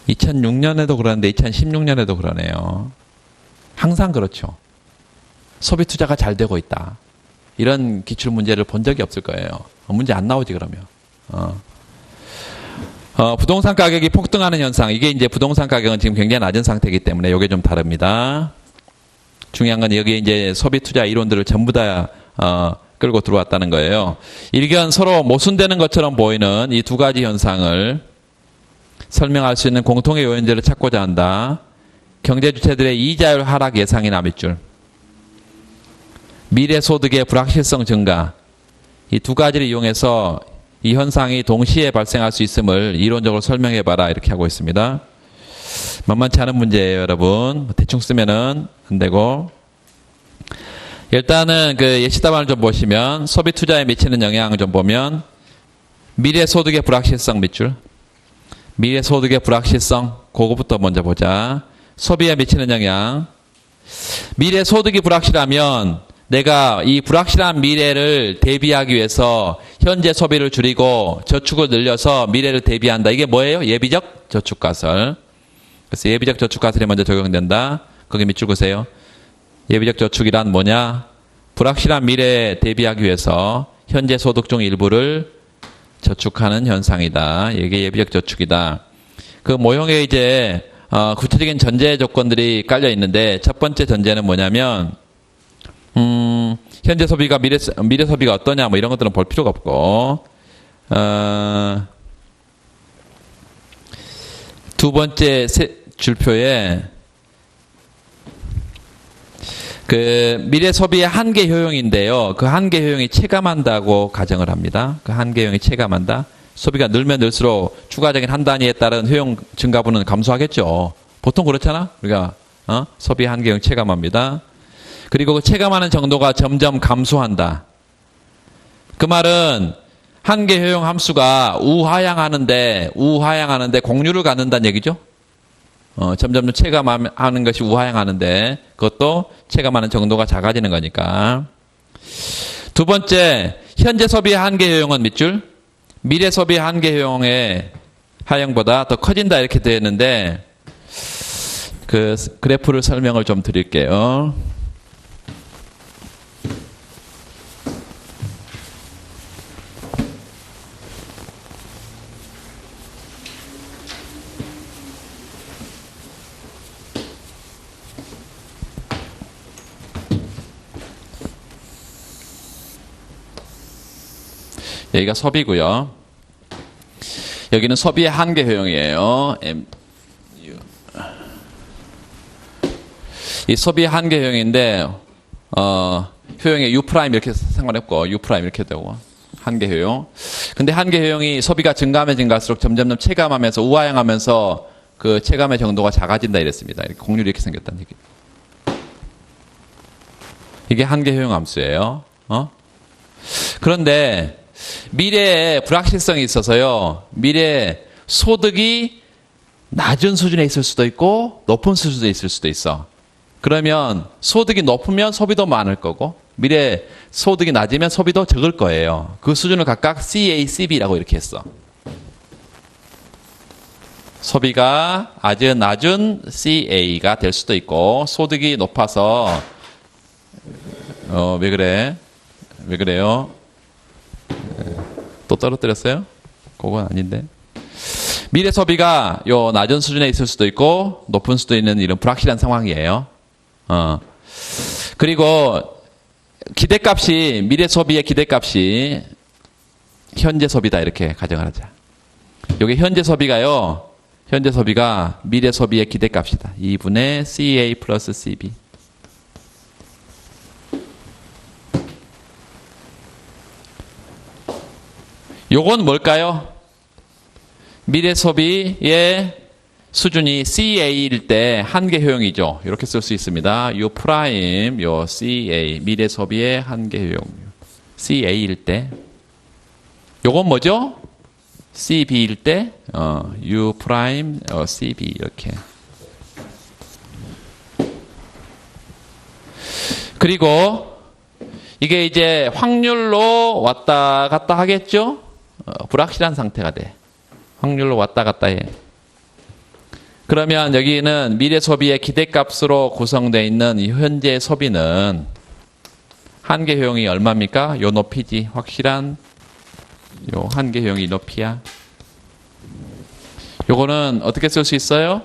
2006년에도 그러는데 2016년에도 그러네요. 항상 그렇죠. 소비 투자가 잘 되고 있다. 이런 기출 문제를 본 적이 없을 거예요. 문제 안 나오지 그러면. 부동산 가격이 폭등하는 현상. 이게 이제 부동산 가격은 지금 굉장히 낮은 상태이기 때문에 이게 좀 다릅니다. 중요한 건 여기 이제 소비 투자 이론들을 전부 다 끌고 들어왔다는 거예요. 일견 서로 모순되는 것처럼 보이는 이 두 가지 현상을 설명할 수 있는 공통의 요인들을 찾고자 한다. 경제 주체들의 이자율 하락 예상이나 밑줄, 미래 소득의 불확실성 증가, 이 두 가지를 이용해서 이 현상이 동시에 발생할 수 있음을 이론적으로 설명해봐라 이렇게 하고 있습니다. 만만치 않은 문제예요, 여러분. 대충 쓰면은 안 되고. 일단은 그 예시 답안을 좀 보시면 소비 투자에 미치는 영향을 좀 보면 미래 소득의 불확실성 밑줄. 미래 소득의 불확실성. 그거부터 먼저 보자. 소비에 미치는 영향. 미래 소득이 불확실하면 내가 이 불확실한 미래를 대비하기 위해서 현재 소비를 줄이고 저축을 늘려서 미래를 대비한다. 이게 뭐예요? 예비적 저축가설. 그래서 예비적 저축가설이 먼저 적용된다. 거기 밑줄 그으세요. 예비적 저축이란 뭐냐? 불확실한 미래에 대비하기 위해서 현재 소득 중 일부를 저축하는 현상이다. 이게 예비적 저축이다. 그 모형에 이제 구체적인 전제 조건들이 깔려 있는데 첫 번째 전제는 뭐냐면 현재 소비가 미래 소비가 어떠냐 뭐 이런 것들은 볼 필요가 없고 두 번째 줄표에 그 미래 소비의 한계 효용인데요. 그 한계 효용이 체감한다고 가정을 합니다. 그 한계 효용이 체감한다. 소비가 늘면 늘수록 추가적인 한 단위에 따른 효용 증가분은 감소하겠죠. 보통 그렇잖아. 우리가 소비 한계 효용 체감합니다. 그리고 그 체감하는 정도가 점점 감소한다. 그 말은 한계 효용 함수가 우하향하는데 공률을 갖는다는 얘기죠. 점점 체감하는 것이 우하향하는데 그것도 체감하는 정도가 작아지는 거니까. 두 번째, 현재 소비의 한계 효용은 밑줄. 미래 소비의 한계 효용의 하향보다 더 커진다 이렇게 되어 있는데 그 그래프를 설명을 좀 드릴게요. 여기가 소비고요. 여기는 소비의 한계 효용이에요. 이 소비의 한계 효용인데 효용의 U' 이렇게 상관없고 U' 이렇게 되고 한계 효용. 근데 한계 효용이 소비가 증가하면 증가할수록 점점 체감하면서 우하향하면서 그 체감의 정도가 작아진다 이랬습니다. 이렇게 공률이 이렇게 생겼다는 얘기. 이게 한계 효용 함수예요. 그런데 미래에 불확실성이 있어서요. 미래 소득이 낮은 수준에 있을 수도 있고 높은 수준에 있을 수도 있어. 그러면 소득이 높으면 소비도 많을 거고 미래 소득이 낮으면 소비도 적을 거예요. 그 수준을 각각 CA, CB라고 이렇게 했어. 소비가 아주 낮은 CA가 될 수도 있고 소득이 높아서 왜 그래? 왜 그래요? 또 떨어뜨렸어요? 그건 아닌데. 미래 소비가 요 낮은 수준에 있을 수도 있고 높은 수도 있는 이런 불확실한 상황이에요. 그리고 기대값이 미래 소비의 기대값이 현재 소비다 이렇게 가정을 하자. 여기 현재 소비가요. 현재 소비가 미래 소비의 기대값이다. 2분의 CA 플러스 CB. 요건 뭘까요? 미래 소비의 수준이 CA일 때 한계 효용이죠. 이렇게 쓸 수 있습니다. 요 프라임, 요 CA, 미래 소비의 한계 효용. CA일 때. 요건 뭐죠? CB일 때, U 프라임, CB 이렇게. 그리고 이게 이제 확률로 왔다 갔다 하겠죠? 불확실한 상태가 돼. 확률로 왔다 갔다 해. 그러면 여기는 미래 소비의 기대값으로 구성되어 있는 이 현재 소비는 한계 효용이 얼마입니까? 요 높이지. 확실한 요 한계 효용이 높이야. 요거는 어떻게 쓸 수 있어요?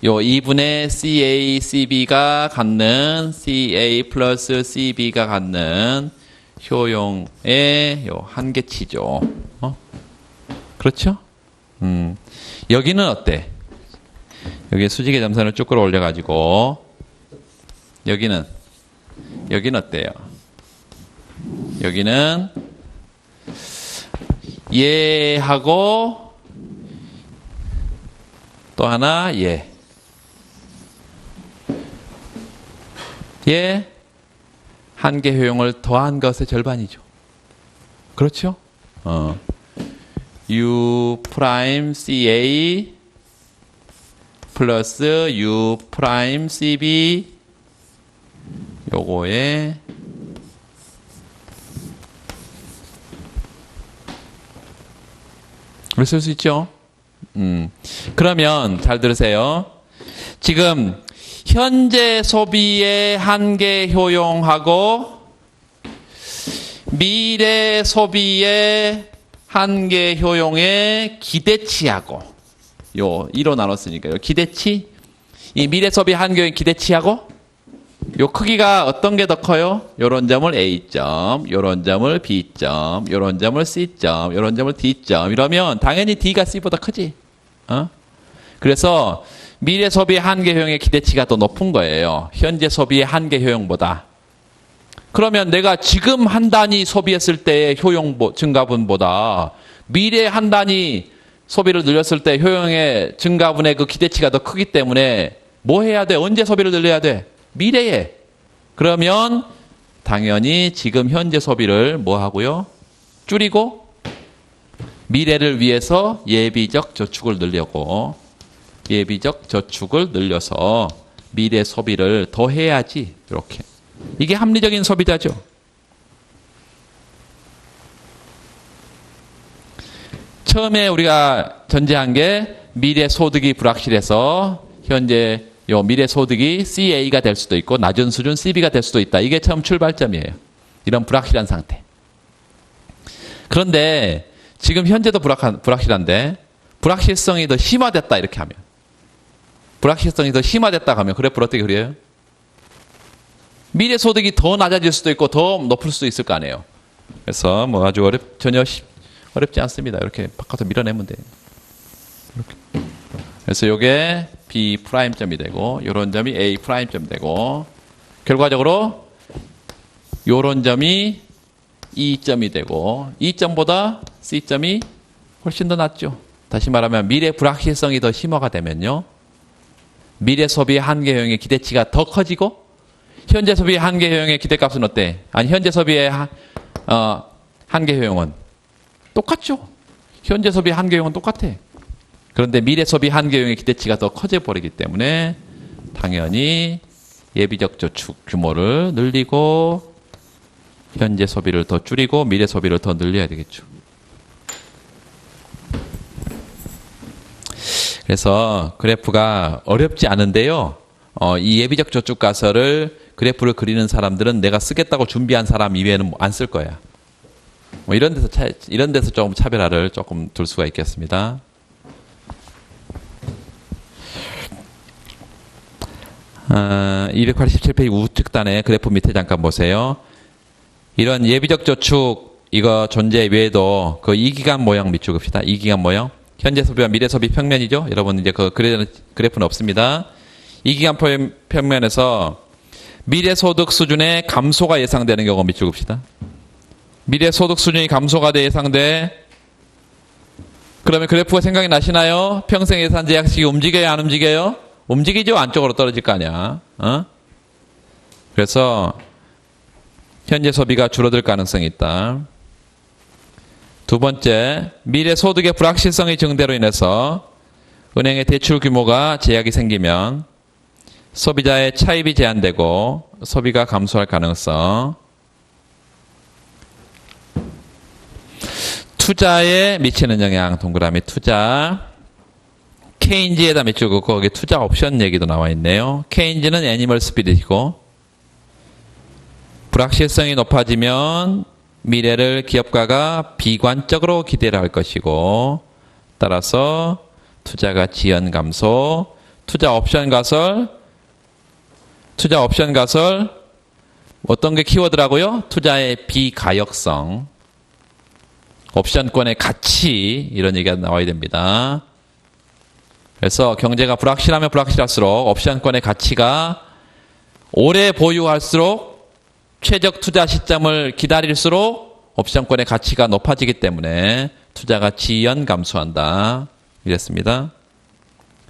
요 2분의 CA, CB가 갖는 CA 플러스 CB가 갖는 효용의 요 한계치죠. 그렇죠? 여기는 어때? 여기 수직의 점선을 쭉 끌어올려가지고 여기는 어때요? 여기는 얘하고 또 하나 예. 예. 한계 효용을 더한 것의 절반이죠. 그렇죠? U 프라임 CA 플러스 U 프라임 CB 요거에 쓸 수 있죠? 그러면 잘 들으세요. 지금 현재 소비의 한계 효용하고 미래 소비의 한계 효용의 기대치하고 이로 나눴으니까요. 기대치, 이 미래 소비 한계 효용 기대치하고 요 크기가 어떤 게 더 커요? 요런 점을 A점, 요런 점을 B점, 요런 점을 C점, 요런 점을 D점 이러면 당연히 D가 C보다 크지. 그래서 미래 소비 한계 효용의 기대치가 더 높은 거예요. 현재 소비의 한계 효용보다. 그러면 내가 지금 한 단위 소비했을 때의 효용 증가분보다 미래 한 단위 소비를 늘렸을 때 효용의 증가분의 그 기대치가 더 크기 때문에 뭐 해야 돼? 언제 소비를 늘려야 돼? 미래에. 그러면 당연히 지금 현재 소비를 뭐 하고요? 줄이고 미래를 위해서 예비적 저축을 늘려고 예비적 저축을 늘려서 미래 소비를 더 해야지. 이렇게. 이게 합리적인 소비자죠. 처음에 우리가 전제한 게 미래 소득이 불확실해서 현재 요 미래 소득이 CA가 될 수도 있고 낮은 수준 CB가 될 수도 있다. 이게 처음 출발점이에요. 이런 불확실한 상태. 그런데 지금 현재도 불확실한데 불확실성이 더 심화됐다 이렇게 하면 불확실성이 더 심화됐다 하면 그래프를 어떻게 그려요? 미래 소득이 더 낮아질 수도 있고 더 높을 수도 있을 거 아니에요. 그래서 뭐 아주 전혀 어렵지 않습니다. 이렇게 바깥으로 밀어내면 돼요. 이렇게. 그래서 이게 B 프라임점이 되고 이런 점이 A 프라임점이 되고 결과적으로 이런 점이 E점이 되고 E점보다 C점이 훨씬 더 낮죠. 다시 말하면 미래 불확실성이 더 심화가 되면요. 미래 소비 한계 효용의 기대치가 더 커지고 현재 소비 한계 효용의 기대값은 어때? 아니 현재 소비의 한계 효용은 똑같죠. 현재 소비 한계 효용은 똑같아. 그런데 미래 소비 한계 효용의 기대치가 더 커져 버리기 때문에 당연히 예비적 저축 규모를 늘리고 현재 소비를 더 줄이고 미래 소비를 더 늘려야 되겠죠. 그래서 그래프가 어렵지 않은데요. 이 예비적 저축 가설을 그래프를 그리는 사람들은 내가 쓰겠다고 준비한 사람 이외에는 안 쓸 거야. 뭐 이런 데서 조금 차별화를 조금 둘 수가 있겠습니다. 아, 287페이지 우측단의 그래프 밑에 잠깐 보세요. 이런 예비적 저축 이거 존재 외에도 그 이기간 모형 밑줄 긋읍시다. 이기간 모형. 현재 소비와 미래 소비 평면이죠. 여러분 이제 그 그래프는 없습니다. 이기간 평면에서 미래 소득 수준의 감소가 예상되는 경우 밑줄 긋읍시다. 미래 소득 수준이 감소가 돼 예상돼. 그러면 그래프가 생각이 나시나요? 평생 예산 제약식이 움직여요, 안 움직여요? 움직이죠. 안쪽으로 떨어질 거 아니야. 그래서 현재 소비가 줄어들 가능성이 있다. 두 번째, 미래 소득의 불확실성의 증대로 인해서 은행의 대출 규모가 제약이 생기면 소비자의 차입이 제한되고 소비가 감소할 가능성. 투자에 미치는 영향, 동그라미 투자. 케인즈에다 밑줄 긋고 거기 투자 옵션 얘기도 나와 있네요. 케인즈는 애니멀 스피릿이고 불확실성이 높아지면 미래를 기업가가 비관적으로 기대를 할 것이고 따라서 투자가 지연 감소, 투자 옵션 가설 어떤 게 키워드라고요? 투자의 비가역성, 옵션권의 가치 이런 얘기가 나와야 됩니다. 그래서 경제가 불확실하면 불확실할수록 옵션권의 가치가 오래 보유할수록 최적 투자 시점을 기다릴수록 옵션권의 가치가 높아지기 때문에 투자가 지연 감소한다. 이랬습니다.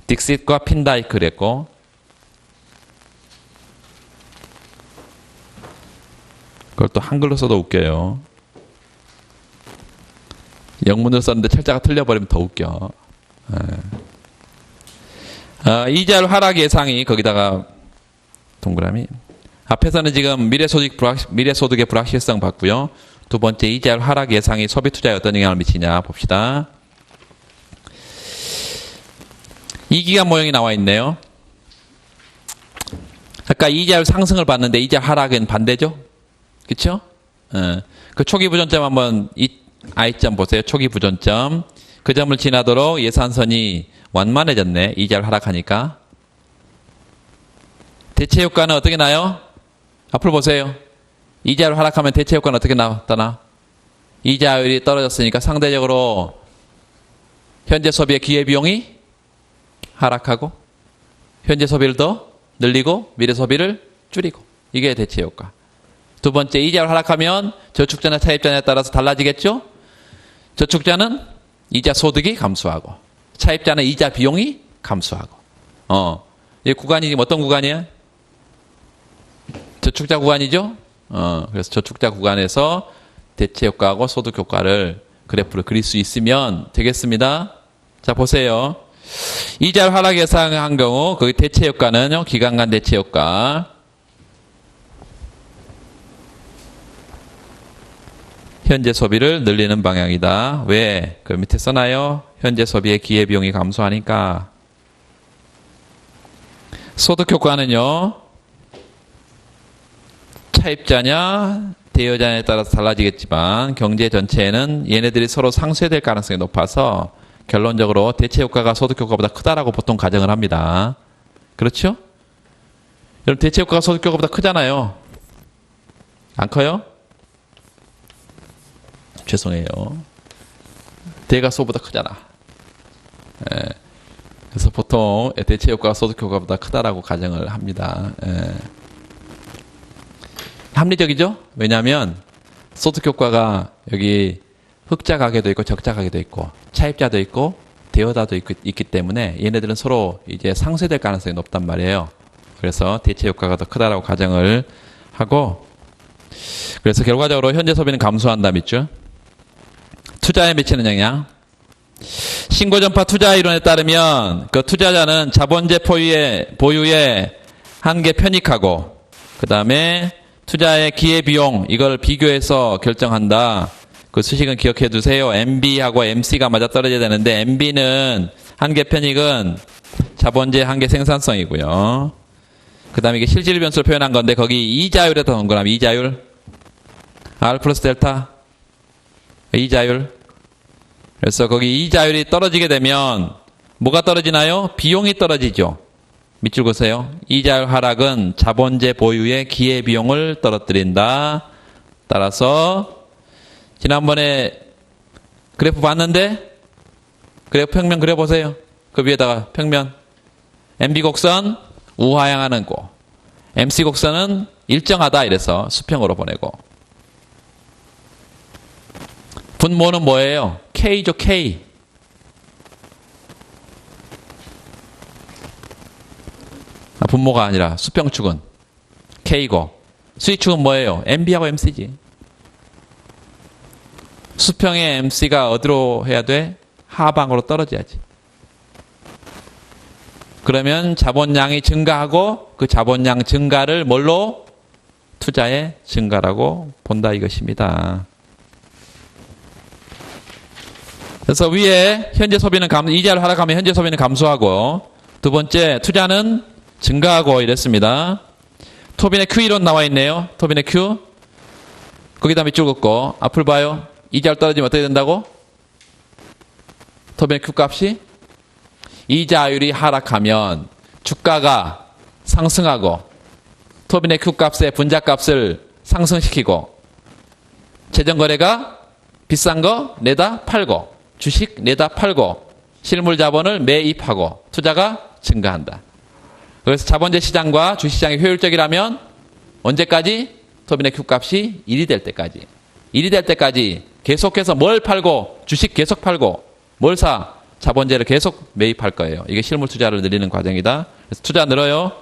딕싯과 핀다이크 그랬고, 그걸 또 한글로 써도 웃겨요. 영문으로 썼는데 철자가 틀려버리면 더 웃겨. 이자율 하락 예상이 거기다가 동그라미. 앞에서는 지금 미래소득의 불확실성 봤고요. 두 번째 이자율 하락 예상이 소비 투자에 어떤 영향을 미치냐 봅시다. 이 기간 모형이 나와 있네요. 아까 이자율 상승을 봤는데 이자 하락은 반대죠? 그쵸? 그 초기 부전점 한번 이 I점 보세요. 초기 부전점. 그 점을 지나도록 예산선이 완만해졌네. 이자율 하락하니까. 대체 효과는 어떻게 나요? 앞으로 보세요. 이자율 하락하면 대체 효과는 어떻게 나타나? 이자율이 떨어졌으니까 상대적으로 현재 소비의 기회비용이 하락하고 현재 소비를 더 늘리고 미래 소비를 줄이고 이게 대체 효과. 두 번째, 이자율 하락하면 저축자나 차입자에 따라서 달라지겠죠? 저축자는 이자 소득이 감소하고 차입자는 이자 비용이 감소하고. 이 구간이 지금 어떤 구간이야? 저축자 구간이죠? 그래서 저축자 구간에서 대체 효과하고 소득 효과를 그래프를 그릴 수 있으면 되겠습니다. 자, 보세요. 이자율 하락 예상한 경우 그 대체 효과는요, 기간 간 대체 효과. 현재 소비를 늘리는 방향이다. 왜? 그 밑에 써놔요. 현재 소비의 기회비용이 감소하니까. 소득 효과는요, 차입자냐 대여자냐에 따라서 달라지겠지만 경제 전체에는 얘네들이 서로 상쇄될 가능성이 높아서 결론적으로 대체 효과가 소득 효과보다 크다라고 보통 가정을 합니다. 그렇죠? 여러분, 대체 효과가 소득 효과보다 크잖아요. 안 커요? 죄송해요. 대가 소보다 크잖아. 그래서 보통 대체 효과가 소득 효과보다 크다라고 가정을 합니다. 합리적이죠? 왜냐하면 소득 효과가 여기 흑자 가게도 있고 적자 가게도 있고 차입자도 있고 대여자도 있기 때문에 얘네들은 서로 이제 상쇄될 가능성이 높단 말이에요. 그래서 대체 효과가 더 크다라고 가정을 하고, 그래서 결과적으로 현재 소비는 감소한다 믿죠? 투자에 미치는 영향. 신고전파 투자 이론에 따르면 그 투자자는 자본재 보유에 한계 편익하고 그 다음에 투자의 기회비용 이걸 비교해서 결정한다. 그 수식은 기억해 두세요. MB하고 MC가 맞아떨어져야 되는데 MB는 한계 편익은 자본재 한계 생산성이고요. 그 다음에 이게 실질 변수를 표현한 건데 거기 이자율에다 넣은 거라면 이자율 R 플러스 델타 이자율. 그래서 거기 이자율이 떨어지게 되면 뭐가 떨어지나요? 비용이 떨어지죠. 밑줄 보세요. 이자율 하락은 자본재 보유의 기회비용을 떨어뜨린다. 따라서 지난번에 그래프 봤는데 그래프 평면 그려보세요. 그 위에다가 평면 MB 곡선 우하향하는 거, MC 곡선은 일정하다 이래서 수평으로 보내고, 분모는 뭐예요? K죠, K. 분모가 아니라 수평축은 K고, 수익축은 뭐예요? MB하고 MC지. 수평의 MC가 어디로 해야 돼? 하방으로 떨어져야지. 그러면 자본량이 증가하고 그 자본량 증가를 뭘로? 투자의 증가라고 본다 이것입니다. 그래서 위에 현재 소비는 이자를 하락하면 현재 소비는 감소하고, 두 번째 투자는 증가하고 이랬습니다. 토빈의 Q 이론 나와 있네요. 토빈의 Q. 거기다 밑줄 긋고 앞을 봐요. 이자율 떨어지면 어떻게 된다고? 토빈의 Q 값이 이자율이 하락하면 주가가 상승하고 토빈의 Q 값의 분자 값을 상승시키고 재정거래가 비싼 거 내다 팔고 주식 내다 팔고 실물 자본을 매입하고 투자가 증가한다. 그래서 자본재 시장과 주식시장이 효율적이라면 언제까지? 토빈의 Q 값이 1이 될 때까지. 1이 될 때까지 계속해서 뭘 팔고 주식 계속 팔고 뭘 사? 자본재를 계속 매입할 거예요. 이게 실물 투자를 늘리는 과정이다. 그래서 투자 늘어요.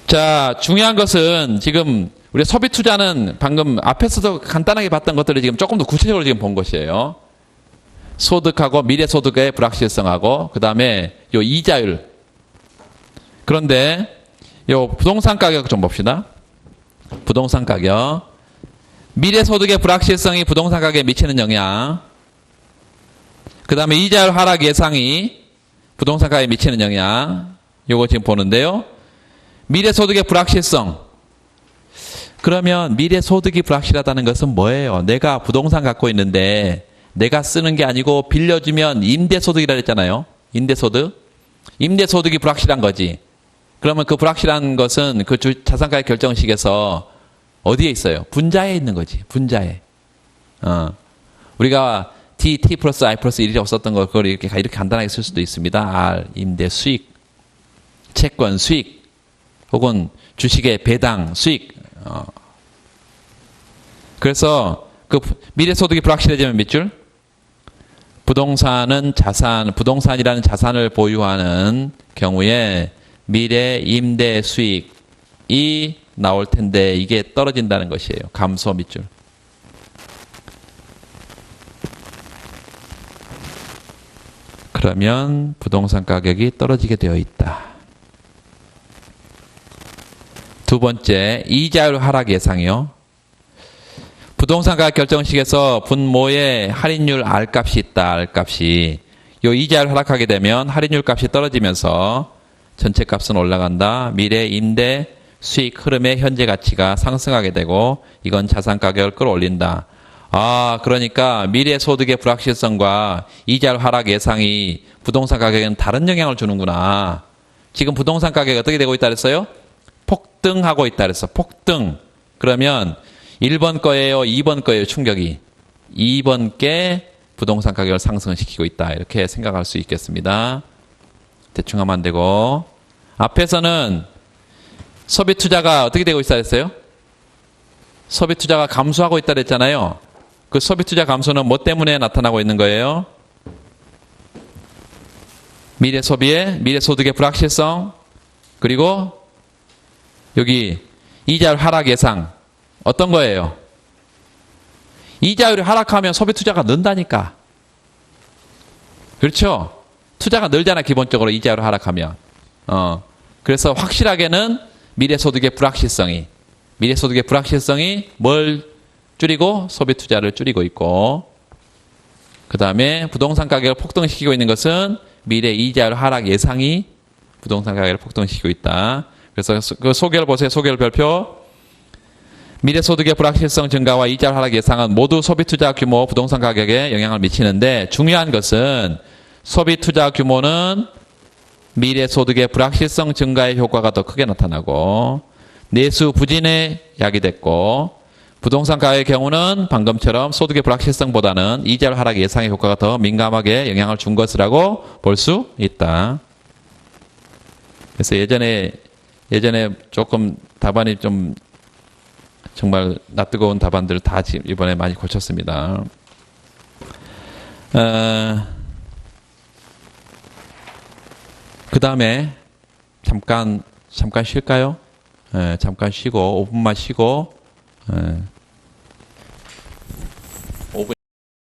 자, 중요한 것은 지금 우리 소비 투자는 방금 앞에서도 간단하게 봤던 것들을 지금 조금 더 구체적으로 지금 본 것이에요. 소득하고 미래 소득의 불확실성하고 그 다음에 요 이자율. 그런데 요 부동산 가격 좀 봅시다. 부동산 가격. 미래 소득의 불확실성이 부동산 가격에 미치는 영향. 그 다음에 이자율 하락 예상이 부동산 가격에 미치는 영향. 요거 지금 보는데요. 미래 소득의 불확실성. 그러면 미래 소득이 불확실하다는 것은 뭐예요? 내가 부동산 갖고 있는데 내가 쓰는 게 아니고 빌려주면 임대소득이라 했잖아요. 임대소득. 임대소득이 불확실한 거지. 그러면 그 불확실한 것은 그 자산가격 결정식에서 어디에 있어요? 분자에 있는 거지. 분자에. 우리가 T 플러스 I 플러스 1이 없었던 걸 그걸 이렇게 간단하게 쓸 수도 있습니다. R, 임대 수익, 채권 수익, 혹은 주식의 배당 수익. 그래서 그 미래 소득이 불확실해지면 몇 줄? 부동산은 자산, 부동산이라는 자산을 보유하는 경우에 미래 임대 수익이 나올 텐데 이게 떨어진다는 것이에요. 감소 밑줄. 그러면 부동산 가격이 떨어지게 되어 있다. 두 번째, 이자율 하락 예상이요. 부동산 가격 결정식에서 분모에 할인율 R값이 있다. R값이. 요 이자율 하락하게 되면 할인율 값이 떨어지면서 전체 값은 올라간다. 미래 임대 수익 흐름의 현재 가치가 상승하게 되고 이건 자산 가격을 끌어올린다. 그러니까 미래 소득의 불확실성과 이자율 하락 예상이 부동산 가격에는 다른 영향을 주는구나. 지금 부동산 가격이 어떻게 되고 있다 그랬어요? 폭등하고 있다 그랬어. 폭등. 그러면 1번 거예요? 2번 거예요? 충격이. 2번 게 부동산 가격을 상승시키고 있다. 이렇게 생각할 수 있겠습니다. 대충 하면 안 되고. 앞에서는 소비 투자가 어떻게 되고 있다 그랬어요? 소비 투자가 감소하고 있다 그랬잖아요. 그 소비 투자 감소는 뭐 때문에 나타나고 있는 거예요? 미래 소비의, 미래 소득의 불확실성, 그리고 여기 이자율 하락 예상. 어떤 거예요? 이자율이 하락하면 소비 투자가 는다니까. 그렇죠? 투자가 늘잖아, 기본적으로 이자율이 하락하면. 그래서 확실하게는 미래 소득의 불확실성이 뭘 줄이고 소비 투자를 줄이고 있고, 그 다음에 부동산 가격을 폭등시키고 있는 것은 미래 이자율 하락 예상이 부동산 가격을 폭등시키고 있다. 그래서 그 소개를 보세요. 소개를 별표. 미래 소득의 불확실성 증가와 이자율 하락 예상은 모두 소비 투자 규모, 부동산 가격에 영향을 미치는데 중요한 것은 소비 투자 규모는 미래 소득의 불확실성 증가의 효과가 더 크게 나타나고 내수 부진에 야기됐고 부동산 가격의 경우는 방금처럼 소득의 불확실성보다는 이자율 하락 예상의 효과가 더 민감하게 영향을 준 것이라고 볼 수 있다. 그래서 예전에 조금 답안이 좀 정말 낯뜨거운 답안들을 다 이번에 많이 고쳤습니다. 그 다음에 잠깐 쉴까요? 잠깐 쉬고 5분만 쉬고